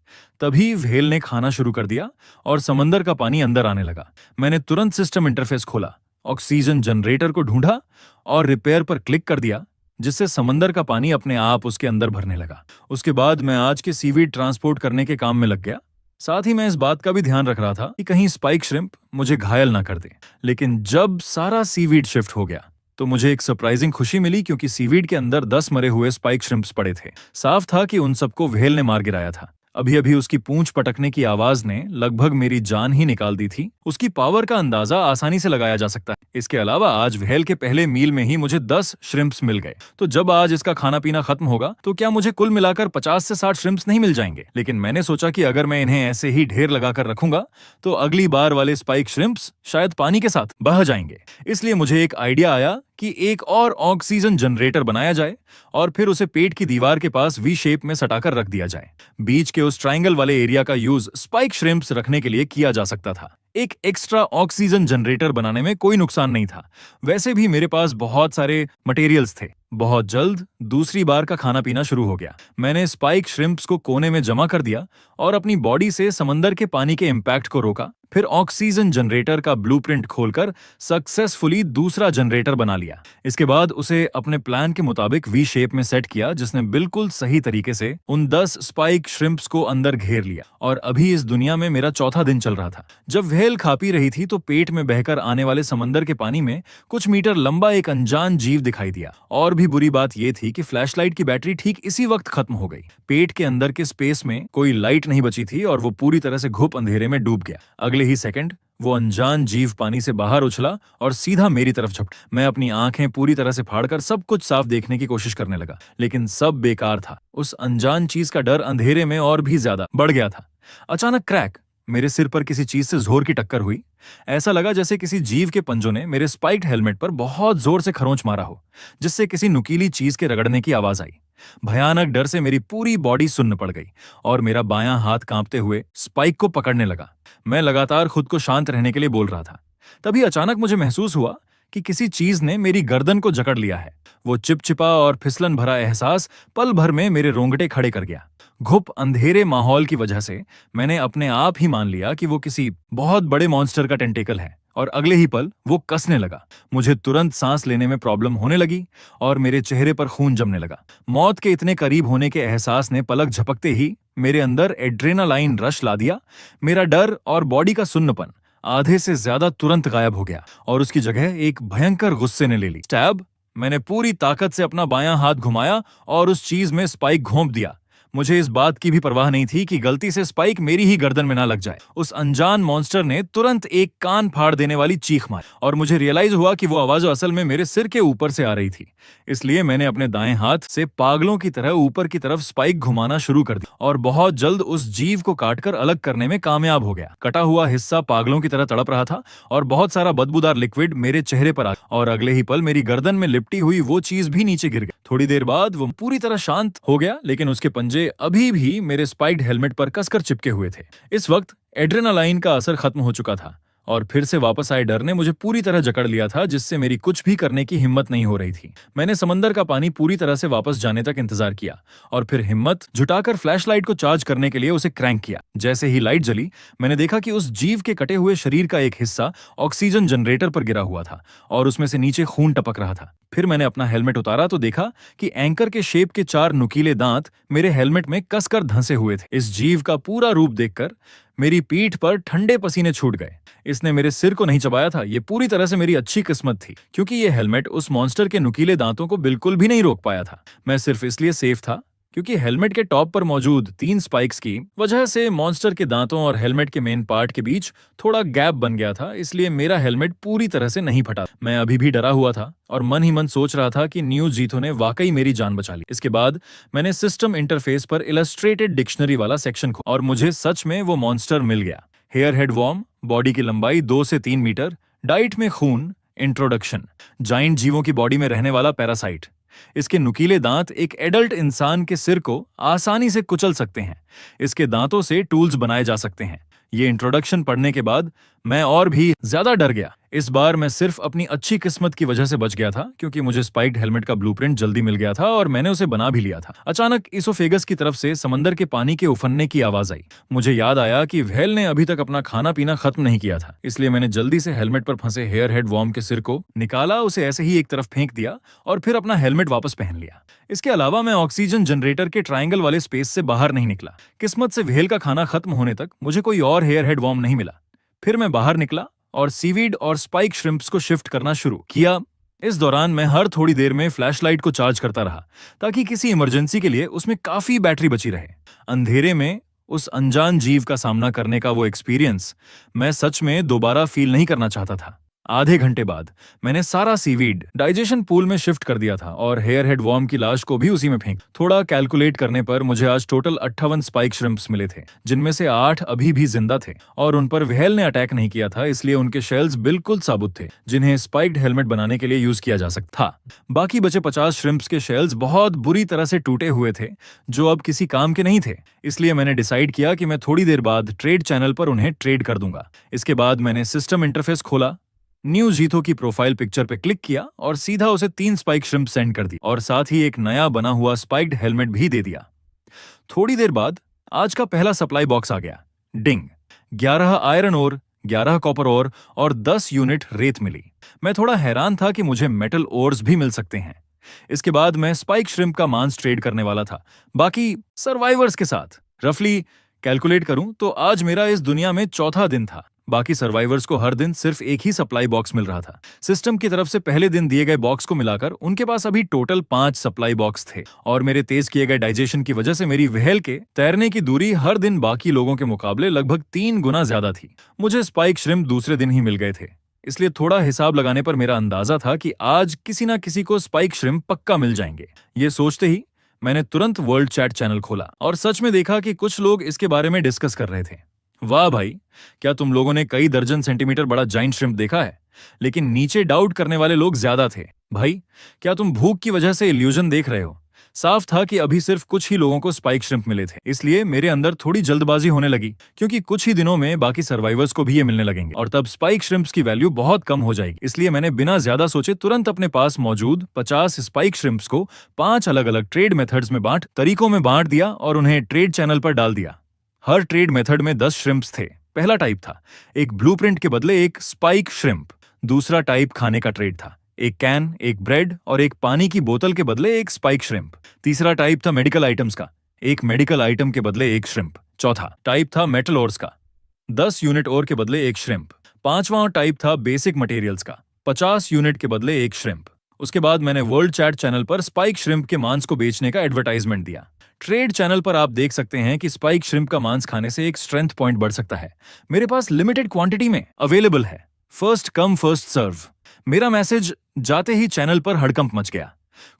तभी व्हेल ने खाना शुरू कर दिया और समंदर का पानी अंदर आने लगा। मैंने तुरंत सिस्टम इंटरफेस खोला, ऑक्सीजन जनरेटर को ढूंढा और रिपेयर पर क्लिक कर दिया, जिससे समंदर का पानी अपने आप उसके अंदर भरने लगा। उसके बाद मैं आज के सीवीड ट्रांसपोर्ट करने के काम में लग गया। साथ ही मैं इस बात का भी ध्यान रख रहा था कि कहीं स्पाइक श्रिम्प मुझे घायल ना कर दे। लेकिन जब सारा सीवीड शिफ्ट हो गया तो मुझे एक सरप्राइजिंग खुशी मिली, क्योंकि सीवीड के अंदर 10 मरे हुए स्पाइक श्रिम्प्स पड़े थे। साफ था कि उन सबको व्हेल ने मार गिराया था। अभी अभी उसकी पूंछ पटकने की आवाज ने लगभग मेरी जान ही निकाल दी थी। उसकी पावर का अंदाजा आसानी से लगाया जा सकता है। इसके अलावा आज व्हेल के पहले मील में ही मुझे 10 श्रिम्प्स मिल गए। तो जब आज इसका खाना पीना खत्म होगा तो क्या मुझे कुल मिलाकर 50 से 60 श्रिम्प्स नहीं मिल जाएंगे? लेकिन मैंने सोचा कि अगर मैं इन्हें ऐसे ही ढेर लगाकर रखूंगा तो अगली बार वाले स्पाइक श्रिम्प्स शायद पानी के साथ बह जाएंगे। इसलिए मुझे एक आइडिया आया कि एक और ऑक्सीजन जनरेटर बनाया जाए और फिर उसे पेट की दीवार के पास वी शेप में सटाकर रख दिया जाए। बीच के उस ट्रायंगल वाले एरिया का यूज स्पाइक श्रिम्प्स रखने के लिए किया जा सकता था। एक एक्स्ट्रा ऑक्सीजन जनरेटर बनाने में कोई नुकसान नहीं था। वैसे भी मेरे पास बहुत सारे मटेरियल्स थे। बहुत जल्द दूसरी बार का खाना पीना शुरू हो गया। मैंने स्पाइक श्रिम्प्स को कोने में जमा कर दिया और अपनी बॉडी से समंदर के पानी के इम्पैक्ट को रोका। फिर ऑक्सीजन जनरेटर का ब्लूप्रिंट खोलकर सक्सेसफुली दूसरा जनरेटर बना लिया। इसके बाद उसे अपने प्लान के मुताबिक वी शेप में सेट किया, जिसने बिल्कुल सही तरीके से उन 10 स्पाइक श्रिम्प्स को अंदर घेर लिया। और अभी इस दुनिया में मेरा चौथा दिन चल रहा था। जब व्हेल खा पी रही थी तो पेट में बहकर आने वाले समंदर के पानी में कुछ मीटर लंबा एक अनजान जीव दिखाई दिया। और भी बुरी बात यह थी कि फ्लैशलाइट की बैटरी ठीक इसी वक्त खत्म हो गई। पेट के अंदर के स्पेस में कोई लाइट नहीं बची थी और वो पूरी तरह से घुप अंधेरे में डूब गया। अगले ही सेकंड वो अनजान जीव पानी से बाहर उछला और सीधा मेरी तरफ झपटा। मैं अपनी आंखें पूरी तरह से फाड़कर सब कुछ साफ देखने की कोशिश करने लगा, लेकिन सब बेकार था। उस अनजान चीज का डर अंधेरे में और भी ज्यादा बढ़ गया था। अचानक क्रैक, मेरे सिर पर किसी चीज से जोर की टक्कर हुई। ऐसा लगा जैसे किसी जीव के पंजों ने मेरे स्पाइक्ड हेलमेट पर बहुत जोर से खरोंच मारा हो, जिससे किसी नुकीली चीज के रगड़ने की आवाज आई। भयानक डर से मेरी पूरी बॉडी सुन्न पड़ गई और मेरा बायां हाथ कांपते हुए स्पाइक को पकड़ने लगा। मैं लगातार खुद को शांत रहने के लिए बोल रहा था। तभी अचानक मुझे महसूस हुआ कि किसी चीज ने मेरी गर्दन को जकड़ लिया है। वो चिपचिपा और फिसलन भरा एहसास पल भर में मेरे रोंगटे खड़े कर गया। घुप अंधेरे माहौल की वजह से मैंने अपने आप ही मान लिया कि वो किसी बहुत बड़े मॉन्स्टर का टेंटेकल है और अगले ही पल वो कसने लगा। मुझे तुरंत सांस लेने में प्रॉब्लम होने लगी और मेरे चेहरे पर खून जमने लगा। मौत के इतने करीब होने के एहसास ने पलक झपकते ही मेरे अंदर एड्रेनालाइन रश ला दिया। मेरा डर और बॉडी का सुन्नपन आधे से ज्यादा तुरंत गायब हो गया और उसकी जगह एक भयंकर गुस्से ने ले ली। स्टैब! मैंने पूरी ताकत से अपना बायां हाथ घुमाया और उस चीज में स्पाइक घोंप दिया। मुझे इस बात की भी परवाह नहीं थी कि गलती से स्पाइक मेरी ही गर्दन में ना लग जाए। उस अनजान मॉन्स्टर ने तुरंत एक कान फाड़ देने वाली चीख मारी और मुझे रियलाइज हुआ कि वो आवाज असल में मेरे सिर के ऊपर से आ रही थी। इसलिए मैंने अपने दाएं हाथ से पागलों की तरह ऊपर की तरफ स्पाइक घुमाना शुरू कर दिया और बहुत जल्द उस जीव को काटकर अलग करने में कामयाब हो गया। कटा हुआ हिस्सा पागलों की तरह तड़प रहा था और बहुत सारा बदबूदार लिक्विड मेरे चेहरे पर आ गया और अगले ही पल मेरी गर्दन में लिपटी हुई वो चीज भी नीचे गिर गई। थोड़ी देर बाद वो पूरी तरह शांत हो गया, लेकिन उसके पंजे अभी भी मेरे स्पाइक्ड हेलमेट पर कसकर चिपके हुए थे। इस वक्त एड्रेनालाइन का असर खत्म हो चुका था और फिर से वापस आए डर ने मुझे पूरी तरह जकड़ लिया था, जिससे मेरी कुछ भी करने की हिम्मत नहीं हो रही थी। मैंने समंदर का पानी पूरी तरह से वापस जाने तक इंतजार किया और फिर हिम्मत जुटाकर फ्लैशलाइट को चार्ज करने के लिए उसे क्रैंक किया। जैसे ही लाइट जली, मैंने देखा कि उस जीव के कटे हुए शरीर का एक हिस्सा ऑक्सीजन जनरेटर पर गिरा हुआ था और उसमें से नीचे खून टपक रहा था। फिर मैंने अपना हेलमेट उतारा तो देखा कि एंकर के शेप के 4 नुकीले दांत मेरे हेलमेट में कसकर धंसे हुए थे। इस जीव का पूरा रूप देखकर मेरी पीठ पर ठंडे पसीने छूट गए। इसने मेरे सिर को नहीं चबाया था। ये पूरी तरह से मेरी अच्छी किस्मत थी, क्योंकि ये हेलमेट उस मॉन्स्टर के नुकीले दांतों को बिल्कुल भी नहीं रोक पाया था। मैं सिर्फ इसलिए सेफ था क्योंकि हेलमेट के टॉप पर मौजूद 3 स्पाइक्स की वजह से मॉन्स्टर के दांतों और हेलमेट के मेन पार्ट के बीच थोड़ा गैप बन गया था, इसलिए मेरा हेलमेट पूरी तरह से नहीं फटा। मैं अभी भी डरा हुआ था और मन ही मन सोच रहा था कि न्यू जीतो ने वाकई मेरी जान बचा ली। इसके बाद मैंने सिस्टम इंटरफेस पर इलस्ट्रेटेड डिक्शनरी वाला सेक्शन खोला और मुझे सच में वो मॉन्स्टर मिल गया। हेयर हेड वॉर्म, बॉडी की लंबाई 2 से 3 मीटर, डाइट में खून, इंट्रोडक्शन, जाइंट जीवों की बॉडी में रहने वाला पैरासाइट। इसके नुकीले दांत एक एडल्ट इंसान के सिर को आसानी से कुचल सकते हैं। इसके दांतों से टूल्स बनाए जा सकते हैं। ये इंट्रोडक्शन पढ़ने के बाद मैं और भी ज्यादा डर गया। इस बार मैं सिर्फ अपनी अच्छी किस्मत की वजह से बच गया था, क्योंकि मुझे स्पाइक्ड हेलमेट का ब्लूप्रिंट जल्दी मिल गया था और मैंने उसे बना भी लिया था। अचानक इसोफेगस की तरफ से समंदर के पानी के उफनने की आवाज आई। मुझे याद आया कि व्हेल ने अभी तक अपना खाना पीना खत्म नहीं किया था, इसलिए मैंने जल्दी से हेलमेट पर फंसे हेयर हेड वॉर्म के सिर को निकाला, उसे ऐसे ही एक तरफ फेंक दिया और फिर अपना हेलमेट वापस पहन लिया। इसके अलावा मैं ऑक्सीजन जनरेटर के ट्रायंगल वाले स्पेस से बाहर नहीं निकला। किस्मत से व्हेल का खाना खत्म होने तक मुझे कोई और हेयर हेड वॉर्म नहीं मिला। फिर मैं बाहर निकला और सीवीड और स्पाइक श्रिम्प्स को शिफ्ट करना शुरू किया। इस दौरान मैं हर थोड़ी देर में फ्लैशलाइट को चार्ज करता रहा, ताकि किसी इमरजेंसी के लिए उसमें काफी बैटरी बची रहे। अंधेरे में उस अनजान जीव का सामना करने का वो एक्सपीरियंस मैं सच में दोबारा फील नहीं करना चाहता था। आधे घंटे बाद मैंने सारा सीवीड डाइजेशन पूल में शिफ्ट कर दिया था और हेयर हेड वॉर्म की लाश को भी उसी में फेंक। थोड़ा कैलकुलेट करने पर मुझे आज टोटल 58 स्पाइक श्रिम्प्स मिले थे, जिनमें से 8 अभी भी जिंदा थे और उन पर व्हेल ने अटैक नहीं किया था, इसलिए उनके शेल्स बिल्कुल साबुत थे, जिन्हें स्पाइक्ड हेलमेट बनाने के लिए यूज किया जा सकता था। बाकी बचे 50 श्रिम्प्स के शेल्स बहुत बुरी तरह से टूटे हुए थे, जो अब किसी काम के नहीं थे। इसलिए मैंने डिसाइड किया कि मैं थोड़ी देर बाद ट्रेड चैनल पर उन्हें ट्रेड कर दूंगा। इसके बाद मैंने सिस्टम इंटरफेस खोला, न्यू जीतो की प्रोफाइल पिक्चर पे क्लिक किया और सीधा उसे 3 स्पाइक श्रिम्प सेंड कर दी और साथ ही एक नया बना हुआ स्पाइक्ड हेलमेट भी दे दिया। थोड़ी देर बाद आज का पहला सप्लाई बॉक्स आ गया। डिंग! 11 आयरन ओर, 11 कॉपर ओर और 10 यूनिट रेत मिली। मैं थोड़ा हैरान था कि मुझे मेटल ओर्स भी मिल सकते हैं। इसके बाद मैं स्पाइक श्रिम्प का मांस ट्रेड करने वाला था, बाकी सर्वाइवर्स के साथ। रफली कैलकुलेट करूं तो आज मेरा इस दुनिया में चौथा दिन था। बाकी सर्वाइवर्स को हर दिन सिर्फ एक ही सप्लाई बॉक्स मिल रहा था। सिस्टम की तरफ से पहले दिन दिए गए बॉक्स को मिलाकर उनके पास अभी टोटल 5 सप्लाई बॉक्स थे और मेरे तेज किए गए डाइजेशन की वजह से मेरी व्हेल के तैरने की दूरी हर दिन बाकी लोगों के मुकाबले लगभग 3 गुना ज्यादा थी। मुझे स्पाइक श्रिम्प दूसरे दिन ही मिल गए थे, इसलिए थोड़ा हिसाब लगाने पर मेरा अंदाजा था कि आज किसी ना किसी को स्पाइक श्रिम्प पक्का मिल जाएंगे। ये सोचते ही मैंने तुरंत वर्ल्ड चैट चैनल खोला और सच में देखा कि कुछ लोग इसके बारे में डिस्कस कर रहे थे। वाह भाई, क्या तुम लोगों ने कई दर्जन सेंटीमीटर बड़ा जाइंट श्रिम्प देखा है? लेकिन नीचे डाउट करने वाले लोग ज्यादा थे। भाई, क्या तुम भूख की वजह से इल्यूजन देख रहे हो? साफ था कि अभी सिर्फ कुछ ही लोगों को स्पाइक श्रिम्प मिले थे, इसलिए मेरे अंदर थोड़ी जल्दबाजी होने लगी क्योंकि कुछ ही दिनों में बाकी सर्वाइवर्स को भी ये मिलने लगेंगे और तब स्पाइक श्रिम्प्स की वैल्यू बहुत कम हो जाएगी। इसलिए मैंने बिना ज्यादा सोचे तुरंत अपने पास मौजूद 50 स्पाइक श्रिम्प्स को 5 अलग अलग ट्रेड मेथड्स में तरीकों में बांट दिया और उन्हें ट्रेड चैनल पर डाल दिया। हर ट्रेड मेथड में 10 श्रिम्प्स थे। पहला टाइप था एक ब्लूप्रिंट के बदले एक स्पाइक श्रिम्प। दूसरा टाइप खाने का ट्रेड था, एक कैन, एक ब्रेड और एक पानी की बोतल के बदले एक स्पाइक श्रिम्प। तीसरा टाइप था मेडिकल आइटम्स का, एक मेडिकल आइटम के बदले एक श्रिम्प। चौथा टाइप था मेटल ओर्स का, 10 यूनिट ओर के बदले एक श्रिम्प। पांचवा टाइप था बेसिक मटेरियल्स का, 50 यूनिट के बदले एक श्रिम्प। उसके बाद मैंने वर्ल्ड चैट चैनल पर स्पाइक श्रिम्प के मांस को बेचने का एडवर्टाइजमेंट दिया। ट्रेड चैनल पर आप देख सकते हैं कि स्पाइक श्रिम्प का मांस खाने से एक स्ट्रेंथ पॉइंट बढ़ सकता है। मेरे पास लिमिटेड क्वांटिटी में अवेलेबल है, फर्स्ट कम फर्स्ट सर्व। मेरा मैसेज जाते ही चैनल पर हड़कंप मच गया।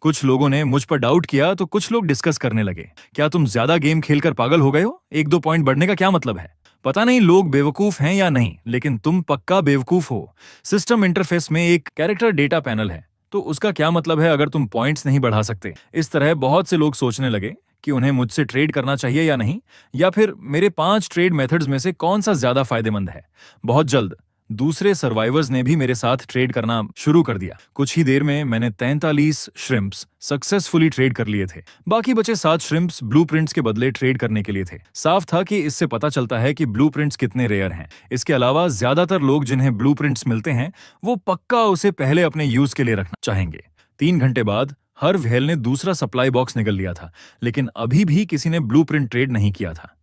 कुछ लोगों ने मुझ पर डाउट किया तो कुछ लोग डिस्कस करने लगे, क्या तुम ज्यादा गेम खेलकर पागल हो गए हो? 1-2 पॉइंट बढ़ने का क्या मतलब है? पता नहीं लोग बेवकूफ हैं या नहीं, लेकिन तुम पक्का बेवकूफ हो। सिस्टम इंटरफेस में एक कैरेक्टर डेटा पैनल है, तो उसका क्या मतलब है अगर तुम पॉइंट्स नहीं बढ़ा सकते? इस तरह बहुत से लोग सोचने लगे कि उन्हें मुझसे ट्रेड करना चाहिए या नहीं, या फिर मेरे 5 ट्रेड मेथड्स में से कौन सा ज्यादा फायदेमंद है। बहुत जल्द दूसरे सर्वाइवर्स ने भी मेरे साथ ट्रेड करना शुरू कर दिया। कुछ ही देर में मैंने 43 श्रिम्प्स सक्सेसफुली ट्रेड कर लिए थे। बाकी बचे 7 श्रिम्प्स ब्लूप्रिंट्स के बदले ट्रेड करने के लिए थे। साफ था कि इससे पता चलता है कि ब्लूप्रिंट्स कितने रेयर हैं। इसके अलावा ज्यादातर लोग जिन्हें ब्लूप्रिंट्स मिलते हैं वो पक्का उसे पहले अपने यूज के लिए रखना चाहेंगे। 3 घंटे बाद हर व्हेल ने दूसरा सप्लाई बॉक्स निकल लिया था, लेकिन अभी भी किसी ने ब्लूप्रिंट ट्रेड नहीं किया था।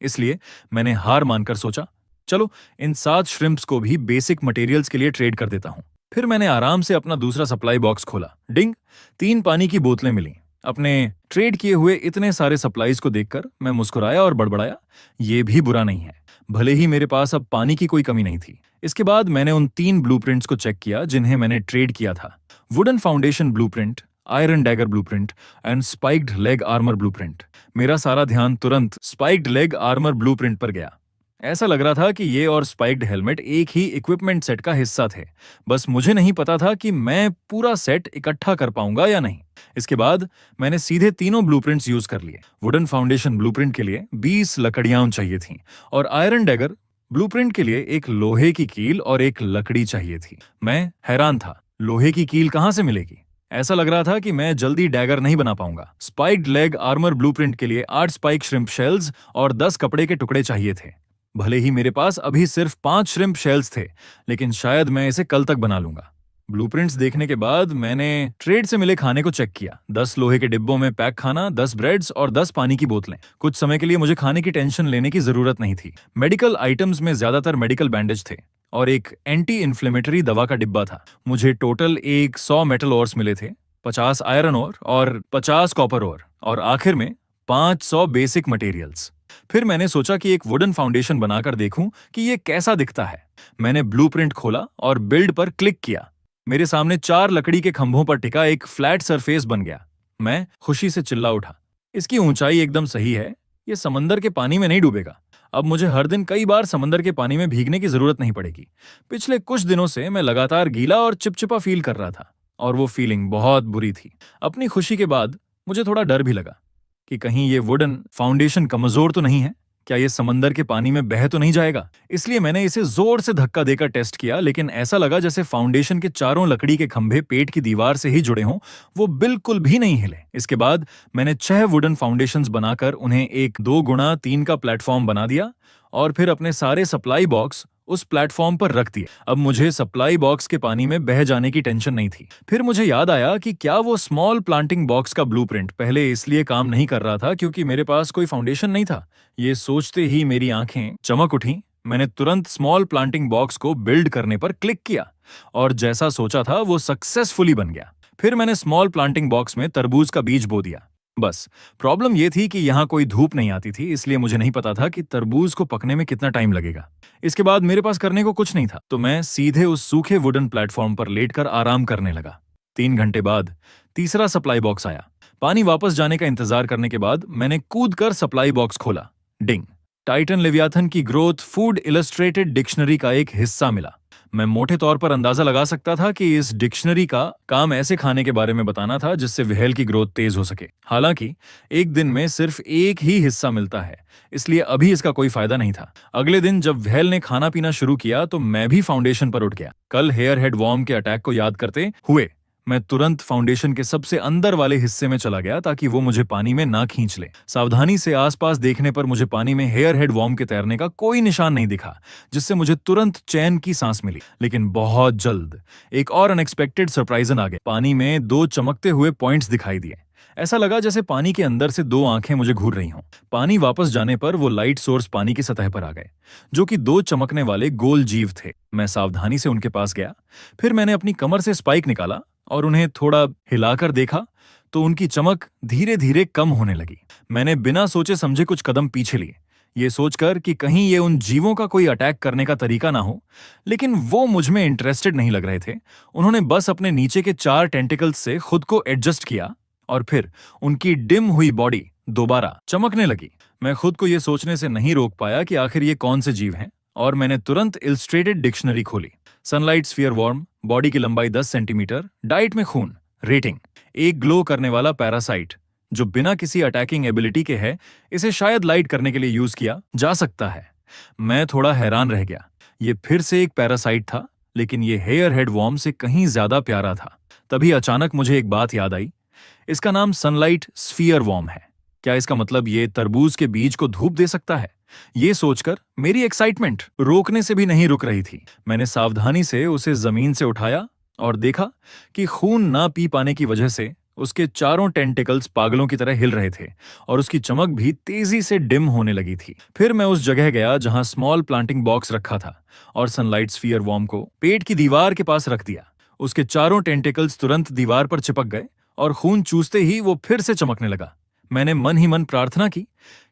इसलिए मैंने हार मानकर सोचा, चलो इन 7 श्रिम्प्स को भी बेसिक मटेरियल्स के लिए ट्रेड कर देता हूं। फिर मैंने आराम से अपना दूसरा सप्लाई बॉक्स खोला। डिंग, 3 पानी की बोतलें मिली। अपने ट्रेड किए हुए इतने सारे सप्लाईज को देखकर मैं मुस्कुराया और बड़बड़ाया, ये भी बुरा नहीं है, भले ही मेरे पास अब पानी की कोई कमी नहीं थी। इसके बाद मैंने उन 3 ब्लूप्रिंट्स को चेक किया जिन्हें मैंने ट्रेड किया था, wooden foundation blueprint, iron dagger blueprint and spiked leg armour blueprint. मेरा सारा ध्यान तुरंत स्पाइक्ड लेग आर्मर ब्लूप्रिंट पर गया। ऐसा लग रहा था कि ये और स्पाइक्ड हेलमेट एक ही इक्विपमेंट सेट का हिस्सा थे, बस मुझे नहीं पता था कि मैं पूरा सेट इकट्ठा कर पाऊंगा या नहीं। इसके बाद मैंने सीधे तीनों ब्लूप्रिंट्स यूज कर लिए। वुडन फाउंडेशन ब्लूप्रिंट के लिए 20 लकड़ियां चाहिए थीं और आयरन डैगर ब्लूप्रिंट के लिए एक लोहे की कील और एक लकड़ी चाहिए थी। मैं हैरान था, लोहे की कील कहां से मिलेगी? ऐसा लग रहा था कि मैं जल्दी डैगर नहीं बना पाऊंगा। स्पाइक्ड लेग आर्मर ब्लूप्रिंट के लिए 8 स्पाइक श्रिम्प शेल्स और 10 कपड़े के टुकड़े चाहिए थे। भले ही मेरे पास अभी सिर्फ 5 श्रिम्प शेल्स थे, लेकिन शायद मैं इसे कल तक बना लूंगा। ब्लूप्रिंट्स देखने के बाद मैंने ट्रेड से मिले खाने को चेक किया। 10 लोहे के डिब्बों में पैक खाना, 10 ब्रेड्स और 10 पानी की बोतलें। कुछ समय के लिए मुझे खाने की टेंशन लेने की जरूरत नहीं थी। मेडिकल आइटम्स में ज्यादातर मेडिकल बैंडेज थे और एक एंटी इन्फ्लेमेटरी दवा का डिब्बा था। मुझे टोटल 100 मेटल ओर्स मिले थे, 50 आयरन ओर और 50 कॉपर ओर और आखिर में 500 बेसिक मटेरियल्स। फिर मैंने सोचा कि एक वुडन फाउंडेशन बनाकर देखूं कि ये कैसा दिखता है। मैंने ब्लूप्रिंट खोला और बिल्ड पर क्लिक किया। मेरे सामने 4 लकड़ी के खंभों पर टिका एक फ्लैट सरफेस बन गया। मैं खुशी से चिल्ला उठा, इसकी ऊंचाई एकदम सही है, ये समंदर के पानी में नहीं डूबेगा। अब मुझे हर दिन कई बार समंदर के पानी में भीगने की जरूरत नहीं पड़ेगी। पिछले कुछ दिनों से मैं लगातार गीला और चिपचिपा फील कर रहा था और वो फीलिंग बहुत बुरी थी। अपनी खुशी के बाद मुझे थोड़ा डर भी लगा कि कहीं ये वुडन फाउंडेशन कमजोर तो नहीं है, क्या ये समंदर के पानी में बह तो नहीं जाएगा। इसलिए मैंने इसे जोर से धक्का देकर टेस्ट किया, लेकिन ऐसा लगा जैसे फाउंडेशन के चारों लकड़ी के खंभे पेट की दीवार से ही जुड़े हों, वो बिल्कुल भी नहीं हिले। इसके बाद मैंने 6 वुडन फाउंडेशंस बनाकर उन्हें एक 2x3 का प्लेटफॉर्म बना दिया और फिर अपने सारे सप्लाई बॉक्स उस प्लेटफॉर्म पर रख दिए। अब मुझे सप्लाई बॉक्स के पानी में बह जाने की टेंशन नहीं थी। फिर मुझे याद आया कि क्या वो स्मॉल प्लांटिंग बॉक्स का ब्लूप्रिंट पहले इसलिए काम नहीं कर रहा था क्योंकि मेरे पास कोई फाउंडेशन नहीं था। ये सोचते ही मेरी आंखें चमक उठी। मैंने तुरंत स्मॉल प्लांटिंग बॉक्स को बिल्ड करने पर क्लिक किया और जैसा सोचा था वो सक्सेसफुली बन गया। फिर मैंने स्मॉल प्लांटिंग बॉक्स में तरबूज का बीज बो दिया। बस प्रॉब्लम ये थी कि यहाँ कोई धूप नहीं आती थी, इसलिए मुझे नहीं पता था कि तरबूज को पकने में कितना टाइम लगेगा। इसके बाद मेरे पास करने को कुछ नहीं था, तो मैं सीधे उस सूखे वुडन प्लेटफॉर्म पर लेटकर आराम करने लगा। 3 घंटे बाद तीसरा सप्लाई बॉक्स आया। पानी वापस जाने का इंतजार करने के बाद मैंने कूदकर सप्लाई बॉक्स खोला। डिंग! टाइटन लेवियाथन की ग्रोथ फूड इलस्ट्रेटेड डिक्शनरी का एक हिस्सा मिला। मैं मोटे तौर पर अंदाजा लगा सकता था कि इस डिक्शनरी का काम ऐसे खाने के बारे में बताना था जिससे व्हेल की ग्रोथ तेज हो सके। हालांकि एक दिन में सिर्फ एक ही हिस्सा मिलता है, इसलिए अभी इसका कोई फायदा नहीं था। अगले दिन जब व्हेल ने खाना पीना शुरू किया तो मैं भी फाउंडेशन पर उठ गया। कल हेयर हेड वॉर्म के अटैक को याद करते हुए मैं तुरंत फाउंडेशन के सबसे अंदर वाले हिस्से में चला गया ताकि वो मुझे पानी में ना खींच ले। सावधानी से आसपास देखने पर मुझे पानी में हेयर हेड वॉर्म के तैरने का कोई निशान नहीं दिखा, जिससे मुझे तुरंत चैन की सांस मिली। लेकिन बहुत जल्द एक और अनएक्सपेक्टेड सरप्राइज आ गया। पानी में 2 चमकते हुए पॉइंट्स दिखाई दिए। ऐसा लगा जैसे पानी के अंदर से 2 आंखें मुझे घूर रही हों। पानी वापस जाने पर वो लाइट सोर्स पानी की सतह पर आ गए, जो कि 2 चमकने वाले गोल जीव थे। मैं सावधानी से उनके पास गया। फिर मैंने अपनी कमर से स्पाइक निकाला और उन्हें थोड़ा हिलाकर देखा तो उनकी चमक धीरे धीरे कम होने लगी। मैंने बिना सोचे समझे कुछ कदम पीछे लिए, ये सोचकर कि कहीं ये उन जीवों का कोई अटैक करने का तरीका ना हो, लेकिन वो मुझ में इंटरेस्टेड नहीं लग रहे थे। उन्होंने बस अपने नीचे के 4 टेंटिकल्स से खुद को एडजस्ट किया और फिर उनकी डिम हुई बॉडी दोबारा चमकने लगी। मैं खुद को ये सोचने से नहीं रोक पाया कि आखिर ये कौन से जीव हैं, और मैंने तुरंत इलस्ट्रेटेड डिक्शनरी खोली। सनलाइट स्फीयर वॉर्म, बॉडी की लंबाई 10 सेंटीमीटर, डाइट में खून, रेटिंग एक ग्लो करने वाला पैरासाइट जो बिना किसी अटैकिंग एबिलिटी के है। इसे शायद लाइट करने के लिए यूज किया जा सकता है। मैं थोड़ा हैरान रह गया। ये फिर से एक पैरासाइट था, लेकिन ये हेयर हेड वॉर्म से कहीं ज्यादा प्यारा था। तभी अचानक मुझे एक बात याद आई। इसका नाम सनलाइट स्फीयर वॉर्म है। क्या इसका मतलब ये तरबूज के बीज को धूप दे सकता है? ये सोचकर मेरी एक्साइटमेंट रोकने से भी नहीं रुक रही थी। मैंने सावधानी से उसे जमीन से उठाया और देखा कि खून ना पी पाने की वजह से उसके चारों टेंटिकल्स पागलों की तरह हिल रहे थे और उसकी चमक भी तेजी से डिम होने लगी थी। फिर मैं उस जगह गया जहां स्मॉल प्लांटिंग बॉक्स रखा था और सनलाइट स्फीयर वॉर्म को पेट की दीवार के पास रख दिया। उसके चारों टेंटिकल्स तुरंत दीवार पर चिपक गए और खून चूसते ही वो फिर से चमकने लगा। मैंने मन ही मन प्रार्थना की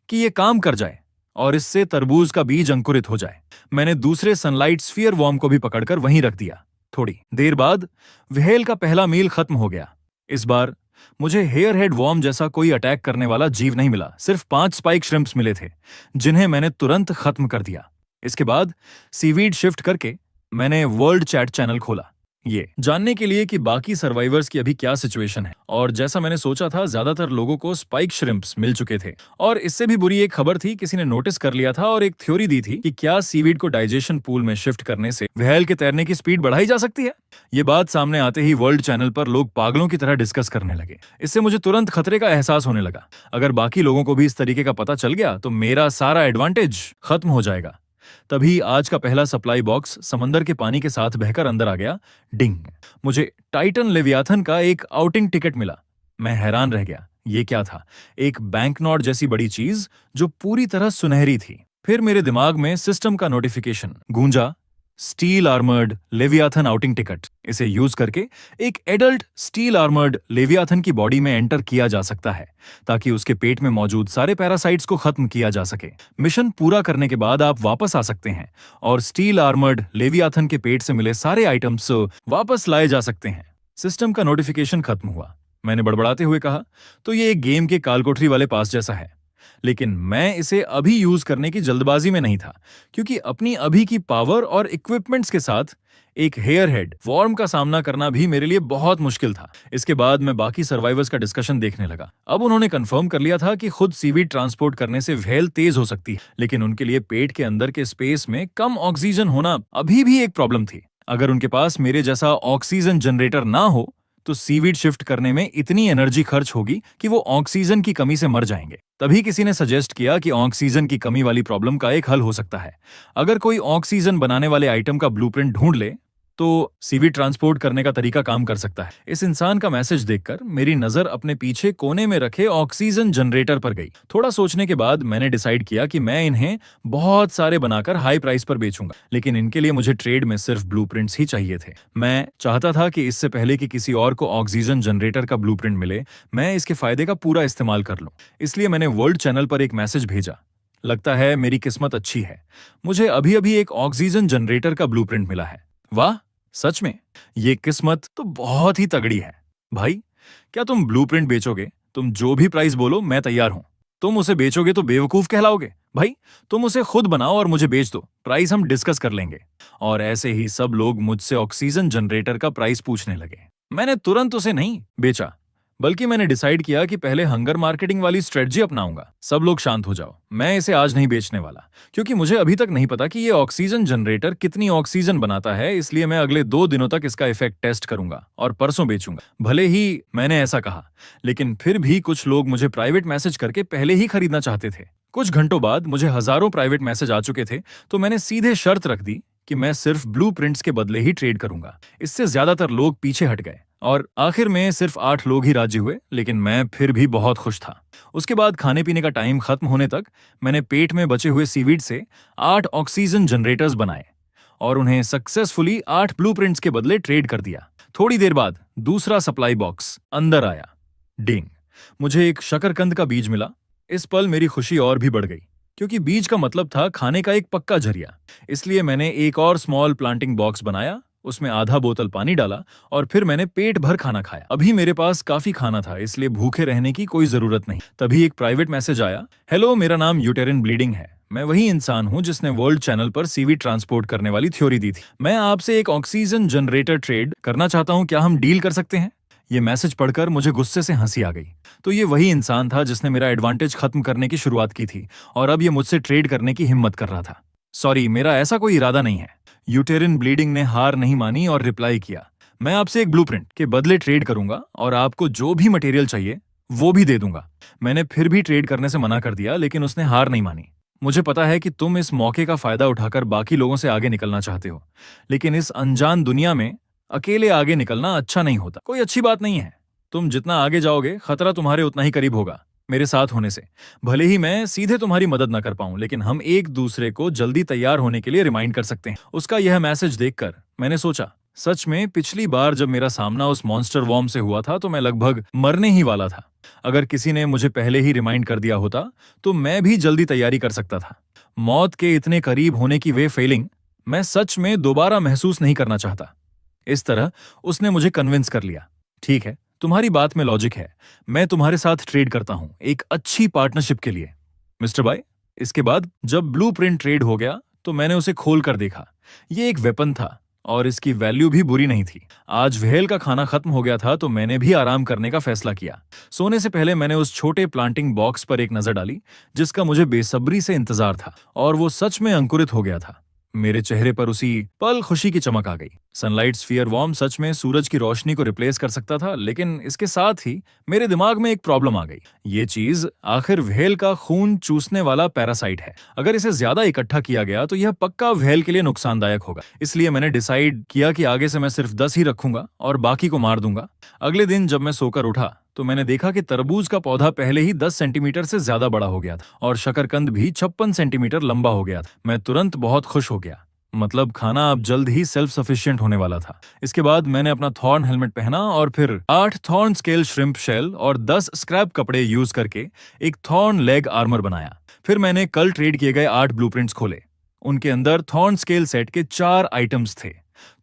कि ये काम कर जाए और इससे तरबूज का बीज अंकुरित हो जाए। मैंने दूसरे सनलाइट स्फीयर वॉर्म को भी पकड़कर वहीं रख दिया। थोड़ी देर बाद व्हेल का पहला मील खत्म हो गया। इस बार मुझे हेयर हेड वॉर्म जैसा कोई अटैक करने वाला जीव नहीं मिला। सिर्फ 5 स्पाइक श्रिम्प्स मिले थे, जिन्हें मैंने तुरंत खत्म कर दिया। इसके बाद सीवीड शिफ्ट करके मैंने वर्ल्ड चैट चैनल खोला, ये जानने के लिए कि बाकी सर्वाइवर्स की अभी क्या सिचुएशन है। और जैसा मैंने सोचा था, ज्यादातर लोगों को स्पाइक श्रिम्प्स मिल चुके थे। और इससे भी बुरी एक खबर थी, किसी ने नोटिस कर लिया था और एक थ्योरी दी थी कि क्या सीवीड को डाइजेशन पूल में शिफ्ट करने से व्हेल के तैरने की स्पीड बढ़ाई जा सकती है। ये बात सामने आते ही वर्ल्ड चैनल पर लोग पागलों की तरह डिस्कस करने लगे। इससे मुझे तुरंत खतरे का एहसास होने लगा। अगर बाकी लोगों को भी इस तरीके का पता चल गया तो मेरा सारा एडवांटेज खत्म हो जाएगा। तभी आज का पहला सप्लाई बॉक्स समंदर के पानी के साथ बहकर अंदर आ गया। डिंग! मुझे टाइटन लेवियाथन का एक आउटिंग टिकट मिला। मैं हैरान रह गया। ये क्या था? एक बैंकनोट जैसी बड़ी चीज जो पूरी तरह सुनहरी थी। फिर मेरे दिमाग में सिस्टम का नोटिफिकेशन गूंजा, steel armoured Leviathan outing ticket. इसे यूज करके एक एडल्ट स्टील आर्मर्ड लेवियाथन की बॉडी में एंटर किया जा सकता है ताकि उसके पेट में मौजूद सारे पैरासाइट्स को खत्म किया जा सके। मिशन पूरा करने के बाद आप वापस आ सकते हैं और स्टील आर्मर्ड लेवियाथन के पेट से मिले सारे आइटम्स वापस लाए जा सकते हैं। सिस्टम का नोटिफिकेशन खत्म हुआ। मैंने बड़बड़ाते हुए कहा, तो ये एक गेम के कालकोठरी वाले पास जैसा है। लेकिन मैं इसे अभी यूज करने की जल्दबाजी में नहीं था, क्योंकि अपनी अभी की पावर और इक्विपमेंट्स के साथ एक हेयर हेड वॉर्म का सामना करना भी मेरे लिए बहुत मुश्किल था। इसके बाद मैं बाकी सर्वाइवर्स का डिस्कशन देखने लगा। अब उन्होंने कंफर्म कर लिया था कि खुद सीवीड ट्रांसपोर्ट करने से व्हेल तेज हो सकती है, लेकिन उनके लिए पेट के अंदर के स्पेस में कम ऑक्सीजन होना अभी भी एक प्रॉब्लम थी। अगर उनके पास मेरे जैसा ऑक्सीजन जनरेटर ना हो तो सीवीड शिफ्ट करने में इतनी एनर्जी खर्च होगी कि वो ऑक्सीजन की कमी से मर जाएंगे। तभी किसी ने सजेस्ट किया कि ऑक्सीजन की कमी वाली प्रॉब्लम का एक हल हो सकता है। अगर कोई ऑक्सीजन बनाने वाले आइटम का ब्लूप्रिंट ढूंढ ले तो सीवी ट्रांसपोर्ट करने का तरीका काम कर सकता है। इस इंसान का मैसेज देखकर मेरी नजर अपने पीछे कोने में रखे ऑक्सीजन जनरेटर पर गई। थोड़ा सोचने के बाद मैंने डिसाइड किया कि मैं इन्हें बहुत सारे बनाकर हाई प्राइस पर बेचूंगा, लेकिन इनके लिए मुझे ट्रेड में सिर्फ ब्लूप्रिंट्स ही चाहिए थे। मैं चाहता था कि इससे पहले कि किसी और को ऑक्सीजन जनरेटर का ब्लूप्रिंट मिले, मैं इसके फायदे का पूरा इस्तेमाल कर लूं। इसलिए मैंने वर्ल्ड चैनल पर एक मैसेज भेजा। लगता है मेरी किस्मत अच्छी है, मुझे अभी अभी एक ऑक्सीजन जनरेटर का ब्लूप्रिंट मिला है। वाह, सच में ये किस्मत तो बहुत ही तगड़ी है। भाई, क्या तुम ब्लूप्रिंट बेचोगे? तुम जो भी प्राइस बोलो मैं तैयार हूं। तुम उसे बेचोगे तो बेवकूफ कहलाओगे। भाई, तुम उसे खुद बनाओ और मुझे बेच दो, प्राइस हम डिस्कस कर लेंगे। और ऐसे ही सब लोग मुझसे ऑक्सीजन जनरेटर का प्राइस पूछने लगे। मैंने तुरंत उसे नहीं बेचा, बल्कि मैंने डिसाइड किया कि पहले हंगर मार्केटिंग वाली स्ट्रेटजी अपनाऊंगा। सब लोग शांत हो जाओ, मैं इसे आज नहीं बेचने वाला, क्योंकि मुझे अभी तक नहीं पता कि ये ऑक्सीजन जनरेटर कितनी ऑक्सीजन बनाता है। इसलिए मैं अगले 2 दिनों तक इसका इफेक्ट टेस्ट करूंगा और परसों बेचूंगा। भले ही मैंने ऐसा कहा, लेकिन फिर भी कुछ लोग मुझे प्राइवेट मैसेज करके पहले ही खरीदना चाहते थे। कुछ घंटों बाद मुझे हजारों प्राइवेट मैसेज आ चुके थे, तो मैंने सीधे शर्त रख दी कि मैं सिर्फ ब्लूप्रिंट्स के बदले ही ट्रेड करूंगा। इससे ज्यादातर लोग पीछे हट गए और आखिर में सिर्फ 8 लोग ही राजी हुए, लेकिन मैं फिर भी बहुत खुश था। उसके बाद खाने पीने का टाइम खत्म होने तक मैंने पेट में बचे हुए सीवीड से 8 ऑक्सीजन जनरेटर्स बनाए और उन्हें सक्सेसफुली 8 ब्लूप्रिंट्स के बदले ट्रेड कर दिया। थोड़ी देर बाद दूसरा सप्लाई बॉक्स अंदर आया। डिंग, मुझे एक शकरकंद का बीज मिला। इस पल मेरी खुशी और भी बढ़ गई, क्योंकि बीज का मतलब था खाने का एक पक्का जरिया। इसलिए मैंने एक और स्मॉल प्लांटिंग बॉक्स बनाया, उसमें आधा बोतल पानी डाला और फिर मैंने पेट भर खाना खाया। अभी मेरे पास काफी खाना था, इसलिए भूखे रहने की कोई जरूरत नहीं। तभी एक प्राइवेट मैसेज आया। हेलो, मेरा नाम यूटेरिन ब्लीडिंग है। मैं वही इंसान हूं जिसने वर्ल्ड चैनल पर सीवी ट्रांसपोर्ट करने वाली थ्योरी दी थी। मैं आपसे एक ऑक्सीजन जनरेटर ट्रेड करना चाहता हूं, क्या हम डील कर सकते हैं? ये मैसेज पढ़कर मुझे गुस्से से हंसी आ गई। तो ये वही इंसान था जिसने मेरा एडवांटेज खत्म करने की शुरुआत की थी और अब ये मुझसे ट्रेड करने की हिम्मत कर रहा था। सॉरी, मेरा ऐसा कोई इरादा नहीं है। यूटेरिन ब्लीडिंग ने हार नहीं मानी और रिप्लाई किया, मैं आपसे एक ब्लूप्रिंट के बदले ट्रेड करूंगा और आपको जो भी मटेरियल चाहिए वो भी दे दूंगा। मैंने फिर भी ट्रेड करने से मना कर दिया, लेकिन उसने हार नहीं मानी। मुझे पता है कि तुम इस मौके का फायदा उठाकर बाकी लोगों से आगे निकलना चाहते हो, लेकिन इस अनजान दुनिया में अकेले आगे निकलना अच्छा नहीं होता। कोई अच्छी बात नहीं है। तुम जितना आगे जाओगे, खतरा तुम्हारे उतना ही करीब होगा मेरे साथ होने से। भले ही मैं सीधे तुम्हारी मदद न कर पाऊं, लेकिन हम एक दूसरे को जल्दी तैयार होने के लिए रिमाइंड कर सकते हैं। उसका यह मैसेज देखकर मैंने सोचा, सच में पिछली बार जब मेरा सामना उस मॉन्स्टर वॉर्म से हुआ था तो मैं लगभग मरने ही वाला था। अगर किसी ने मुझे पहले ही रिमाइंड कर दिया होता तो मैं भी जल्दी तैयारी कर सकता था। मौत के इतने करीब होने की वे फीलिंग मैं सच में दोबारा महसूस नहीं करना चाहता। इस तरह उसने मुझे कन्विंस कर लिया। ठीक है, तुम्हारी बात में लॉजिक है, मैं तुम्हारे साथ ट्रेड करता हूं, एक अच्छी पार्टनरशिप के लिए। मिस्टर बाय, इसके बाद जब ब्लूप्रिंट ट्रेड हो गया तो मैंने उसे खोल कर देखा। ये एक वेपन था और इसकी वैल्यू भी बुरी नहीं थी। आज व्हेल का खाना खत्म हो गया था तो मैंने भी आराम करने का फैसला किया। सोने से पहले मैंने उस छोटे प्लांटिंग बॉक्स पर एक नजर डाली जिसका मुझे बेसब्री से इंतजार था, और वो सच में अंकुरित हो गया था। मेरे चेहरे पर उसी पल खुशी की चमक आ गई। सनलाइट स्फीयर वॉर्म सच में सूरज की रोशनी को रिप्लेस कर सकता था, लेकिन इसके साथ ही मेरे दिमाग में एक प्रॉब्लम आ गई। ये चीज आखिर व्हेल का खून चूसने वाला पैरासाइट है। अगर इसे ज्यादा इकट्ठा किया गया तो यह पक्का व्हेल के लिए नुकसानदायक होगा। इसलिए मैंने डिसाइड किया कि आगे से मैं सिर्फ 10 ही रखूंगा और बाकी को मार दूंगा। अगले दिन जब मैं सोकर उठा तो मैंने देखा कि तरबूज का पौधा पहले ही 10 सेंटीमीटर से ज्यादा बड़ा हो गया था और शकरकंद भी 56 सेंटीमीटर लंबा हो गया था। मैं तुरंत बहुत खुश हो गया, मतलब खाना अब जल्द ही सेल्फ सफिशिएंट होने वाला था। इसके बाद मैंने अपना थॉर्न हेलमेट पहना और फिर 8 थॉर्न स्केल श्रिम्प शेल और 10 स्क्रैप कपड़े यूज करके एक थॉर्न लेग आर्मर बनाया। फिर मैंने कल ट्रेड किए गए 8 ब्लूप्रिंट्स खोले। उनके अंदर थॉर्न स्केल सेट के 4 आइटम्स थे,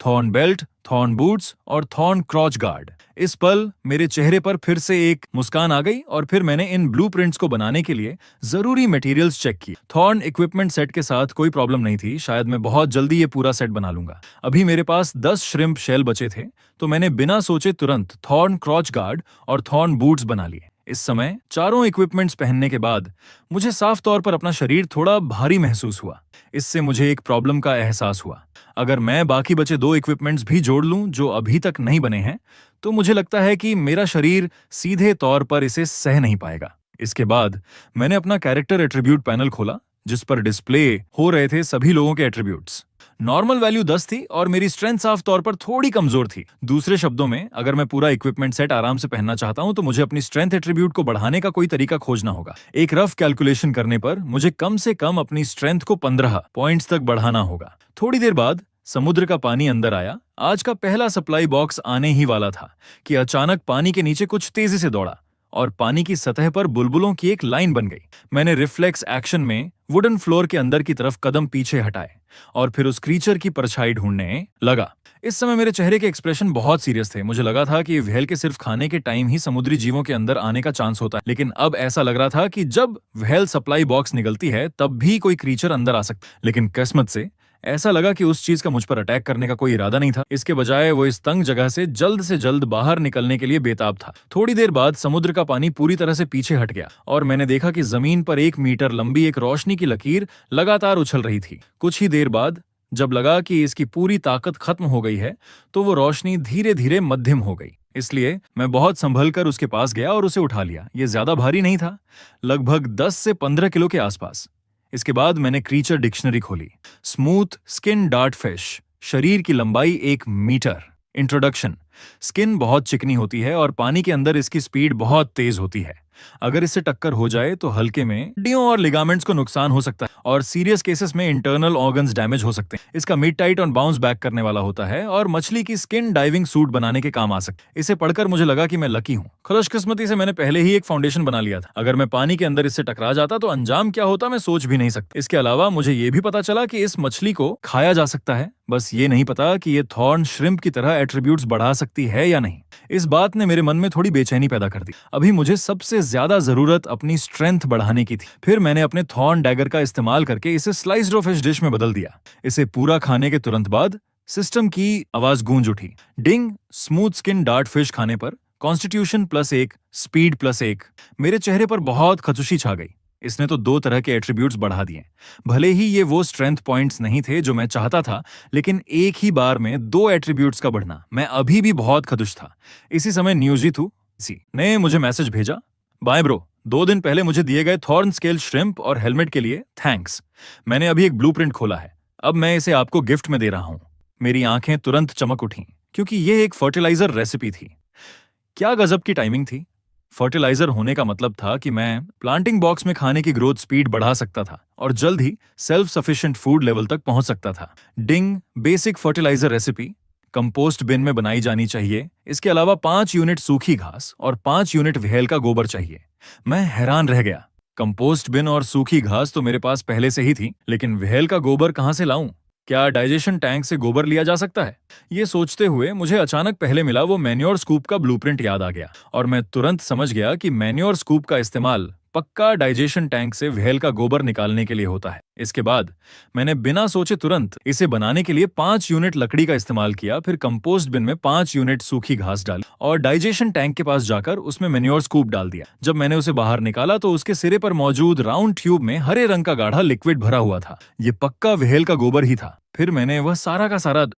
थॉर्न बेल्ट, थॉर्न बूट्स और थॉर्न क्रॉच गार्ड। इस पल मेरे चेहरे पर फिर से एक मुस्कान आ गई और फिर मैंने इन ब्लूप्रिंट्स को बनाने के लिए जरूरी मटेरियल्स चेक किए। थॉर्न इक्विपमेंट सेट के साथ कोई प्रॉब्लम नहीं थी, शायद मैं बहुत जल्दी ये पूरा सेट बना लूंगा। अभी मेरे पास 10 श्रिम्प शेल बचे थे, तो मैंने बिना सोचे तुरंत थॉर्न क्रॉच गार्ड और थॉर्न बूट्स बना लिए। इस समय चारों इक्विपमेंट्स पहनने के बाद मुझे साफ तौर पर अपना शरीर थोड़ा भारी महसूस हुआ। इससे मुझे एक प्रॉब्लम का एहसास हुआ। अगर मैं बाकी बचे 2 इक्विपमेंट्स भी जोड़ लूं जो अभी तक नहीं बने हैं, तो मुझे लगता है कि मेरा शरीर सीधे तौर पर इसे सह नहीं पाएगा। इसके बाद मैंने अपना कैरेक्टर एट्रीब्यूट पैनल खोला जिस पर डिस्प्ले हो रहे थे सभी लोगों के एट्रीब्यूट्स। नॉर्मल वैल्यू 10 थी और मेरी स्ट्रेंथ साफ तौर पर थोड़ी कमजोर थी। दूसरे शब्दों में, अगर मैं पूरा इक्विपमेंट सेट आराम से पहनना चाहता हूं तो मुझे अपनी स्ट्रेंथ एट्रीब्यूट को बढ़ाने का कोई तरीका खोजना होगा। एक रफ कैलकुलेशन करने पर मुझे कम से कम अपनी स्ट्रेंथ को 15 पॉइंट्स तक बढ़ाना होगा। थोड़ी देर बाद समुद्र का पानी अंदर आया। आज का पहला सप्लाई बॉक्स आने ही वाला था कि अचानक पानी के नीचे कुछ तेजी से दौड़ा और पानी की सतह पर बुलबुलों की एक लाइन बन गई। मैंने रिफ्लेक्स एक्शन में वुडन फ्लोर के अंदर की तरफ कदम पीछे हटाए और फिर उस क्रीचर की परछाई ढूंढने लगा। इस समय मेरे चेहरे के एक्सप्रेशन बहुत सीरियस थे। मुझे लगा था कि व्हेल के सिर्फ खाने के टाइम ही समुद्री जीवों के अंदर आने का चांस होता है, लेकिन अब ऐसा लग रहा था कि जब व्हेल सप्लाई बॉक्स निकलती है तब भी कोई क्रीचर अंदर आ सकता है। लेकिन किस्मत से ऐसा लगा कि उस चीज का मुझ पर अटैक करने का कोई इरादा नहीं था। इसके बजाय वो इस तंग जगह से जल्द बाहर निकलने के लिए बेताब था। थोड़ी देर बाद समुद्र का पानी पूरी तरह से पीछे हट गया और मैंने देखा कि जमीन पर 1 मीटर लंबी एक रोशनी की लकीर लगातार उछल रही थी। कुछ ही देर बाद जब लगा कि इसकी पूरी ताकत खत्म हो गई है तो वो रोशनी धीरे धीरे मध्यम हो गई। इसलिए मैं बहुत संभल कर उसके पास गया और उसे उठा लिया। ये ज्यादा भारी नहीं था, लगभग 10 से 15 किलो के आसपास। इसके बाद मैंने क्रीचर डिक्शनरी खोली। स्मूथ स्किन डार्ट फिश, शरीर की लंबाई 1 मीटर। इंट्रोडक्शन। स्किन बहुत चिकनी होती है और पानी के अंदर इसकी स्पीड बहुत तेज होती है। अगर इससे टक्कर हो जाए तो हल्के में हड्डियों और लिगामेंट्स को नुकसान हो सकता है और सीरियस केसेस में इंटरनल ऑर्गन्स डैमेज हो सकते हैं। इसका मीट टाइट और बाउंस बैक करने वाला होता है और मछली की स्किन डाइविंग सूट बनाने के काम आ सकता है। इसे पढ़कर मुझे लगा कि मैं लकी हूँ। खुशकिस्मती से मैंने पहले ही एक फाउंडेशन बना लिया था। अगर मैं पानी के अंदर इससे टकरा जाता तो अंजाम क्या होता मैं सोच भी नहीं सकता। इसके अलावा मुझे ये भी पता चला कि इस मछली को खाया जा सकता है, बस ये नहीं पता कि ये थॉर्न श्रिम्प की तरह एट्रीब्यूट्स बढ़ा सकती है या नहीं। इस बात ने मेरे मन में थोड़ी बेचैनी पैदा कर दी। अभी मुझे सबसे ज्यादा जरूरत अपनी स्ट्रेंथ बढ़ाने की थी। फिर मैंने अपने थॉर्न डैगर का इस्तेमाल करके इसे स्लाइस्ड ऑफ फिश डिश में बदल दिया। इसे पूरा खाने के तुरंत बाद सिस्टम की आवाज गूंज उठी। डिंग। स्मूथ स्किन डार्ट फिश खाने पर कॉन्स्टिट्यूशन +1, स्पीड +1। मेरे चेहरे पर बहुत खचुशी छा गई। इसने तो 2 तरह के एट्रीब्यूट्स बढ़ा दिए। भले ही ये वो स्ट्रेंथ पॉइंट्स नहीं थे जो मैं चाहता था, लेकिन एक ही बार में 2 एट्रीब्यूट्स का बढ़ना, मैं अभी भी बहुत खदुश था। इसी समय न्यूजिथु ने मुझे मैसेज भेजा। बाय ब्रो, 2 दिन पहले मुझे दिए गए थॉर्न स्केल श्रिम्प और हेलमेट के लिए थैंक्स। मैंने अभी एक ब्लूप्रिंट खोला है, अब मैं इसे आपको गिफ्ट में दे रहा हूं। मेरी आंखें तुरंत चमक उठीं क्योंकि यह एक फर्टिलाइजर रेसिपी थी। क्या गजब की टाइमिंग थी। फर्टिलाइजर होने का मतलब था कि मैं प्लांटिंग बॉक्स में खाने की ग्रोथ स्पीड बढ़ा सकता था और जल्द ही सेल्फ सफिशिएंट फूड लेवल तक पहुंच सकता था। Ding. Basic fertiliser recipe compost bin में बनाई जानी चाहिए। इसके अलावा 5 यूनिट सूखी घास और 5 यूनिट व्हेल का गोबर चाहिए। मैं हैरान रह गया। कंपोस्ट बिन और सूखी घास तो मेरे पास पहले से ही थी, लेकिन व्हेल का गोबर कहां से लाऊं? क्या डाइजेशन टैंक से गोबर लिया जा सकता है? ये सोचते हुए मुझे अचानक पहले मिला वो मैन्योर स्कूप का ब्लूप्रिंट याद आ गया और मैं तुरंत समझ गया कि मैन्योर स्कूप का इस्तेमाल पक्का डाइजेशन टैंक से व्हेल का गोबर निकालने के लिए होता है। इसके बाद मैंने बिना सोचे तुरंत इसे बनाने के लिए 5 यूनिट लकड़ी का इस्तेमाल किया, फिर कंपोस्ट बिन में 5 यूनिट सूखी घास डाली और डाइजेशन टैंक के पास जाकर उसमें मैन्योर स्कूप डाल दिया। जब मैंने उसे बाहर निकाला तो उसके सिरे पर मौजूद राउंड ट्यूब में हरे रंग का गाढ़ा लिक्विड भरा हुआ था। ये पक्का व्हेल का गोबर ही था। फिर मैंने वह सारा का सारा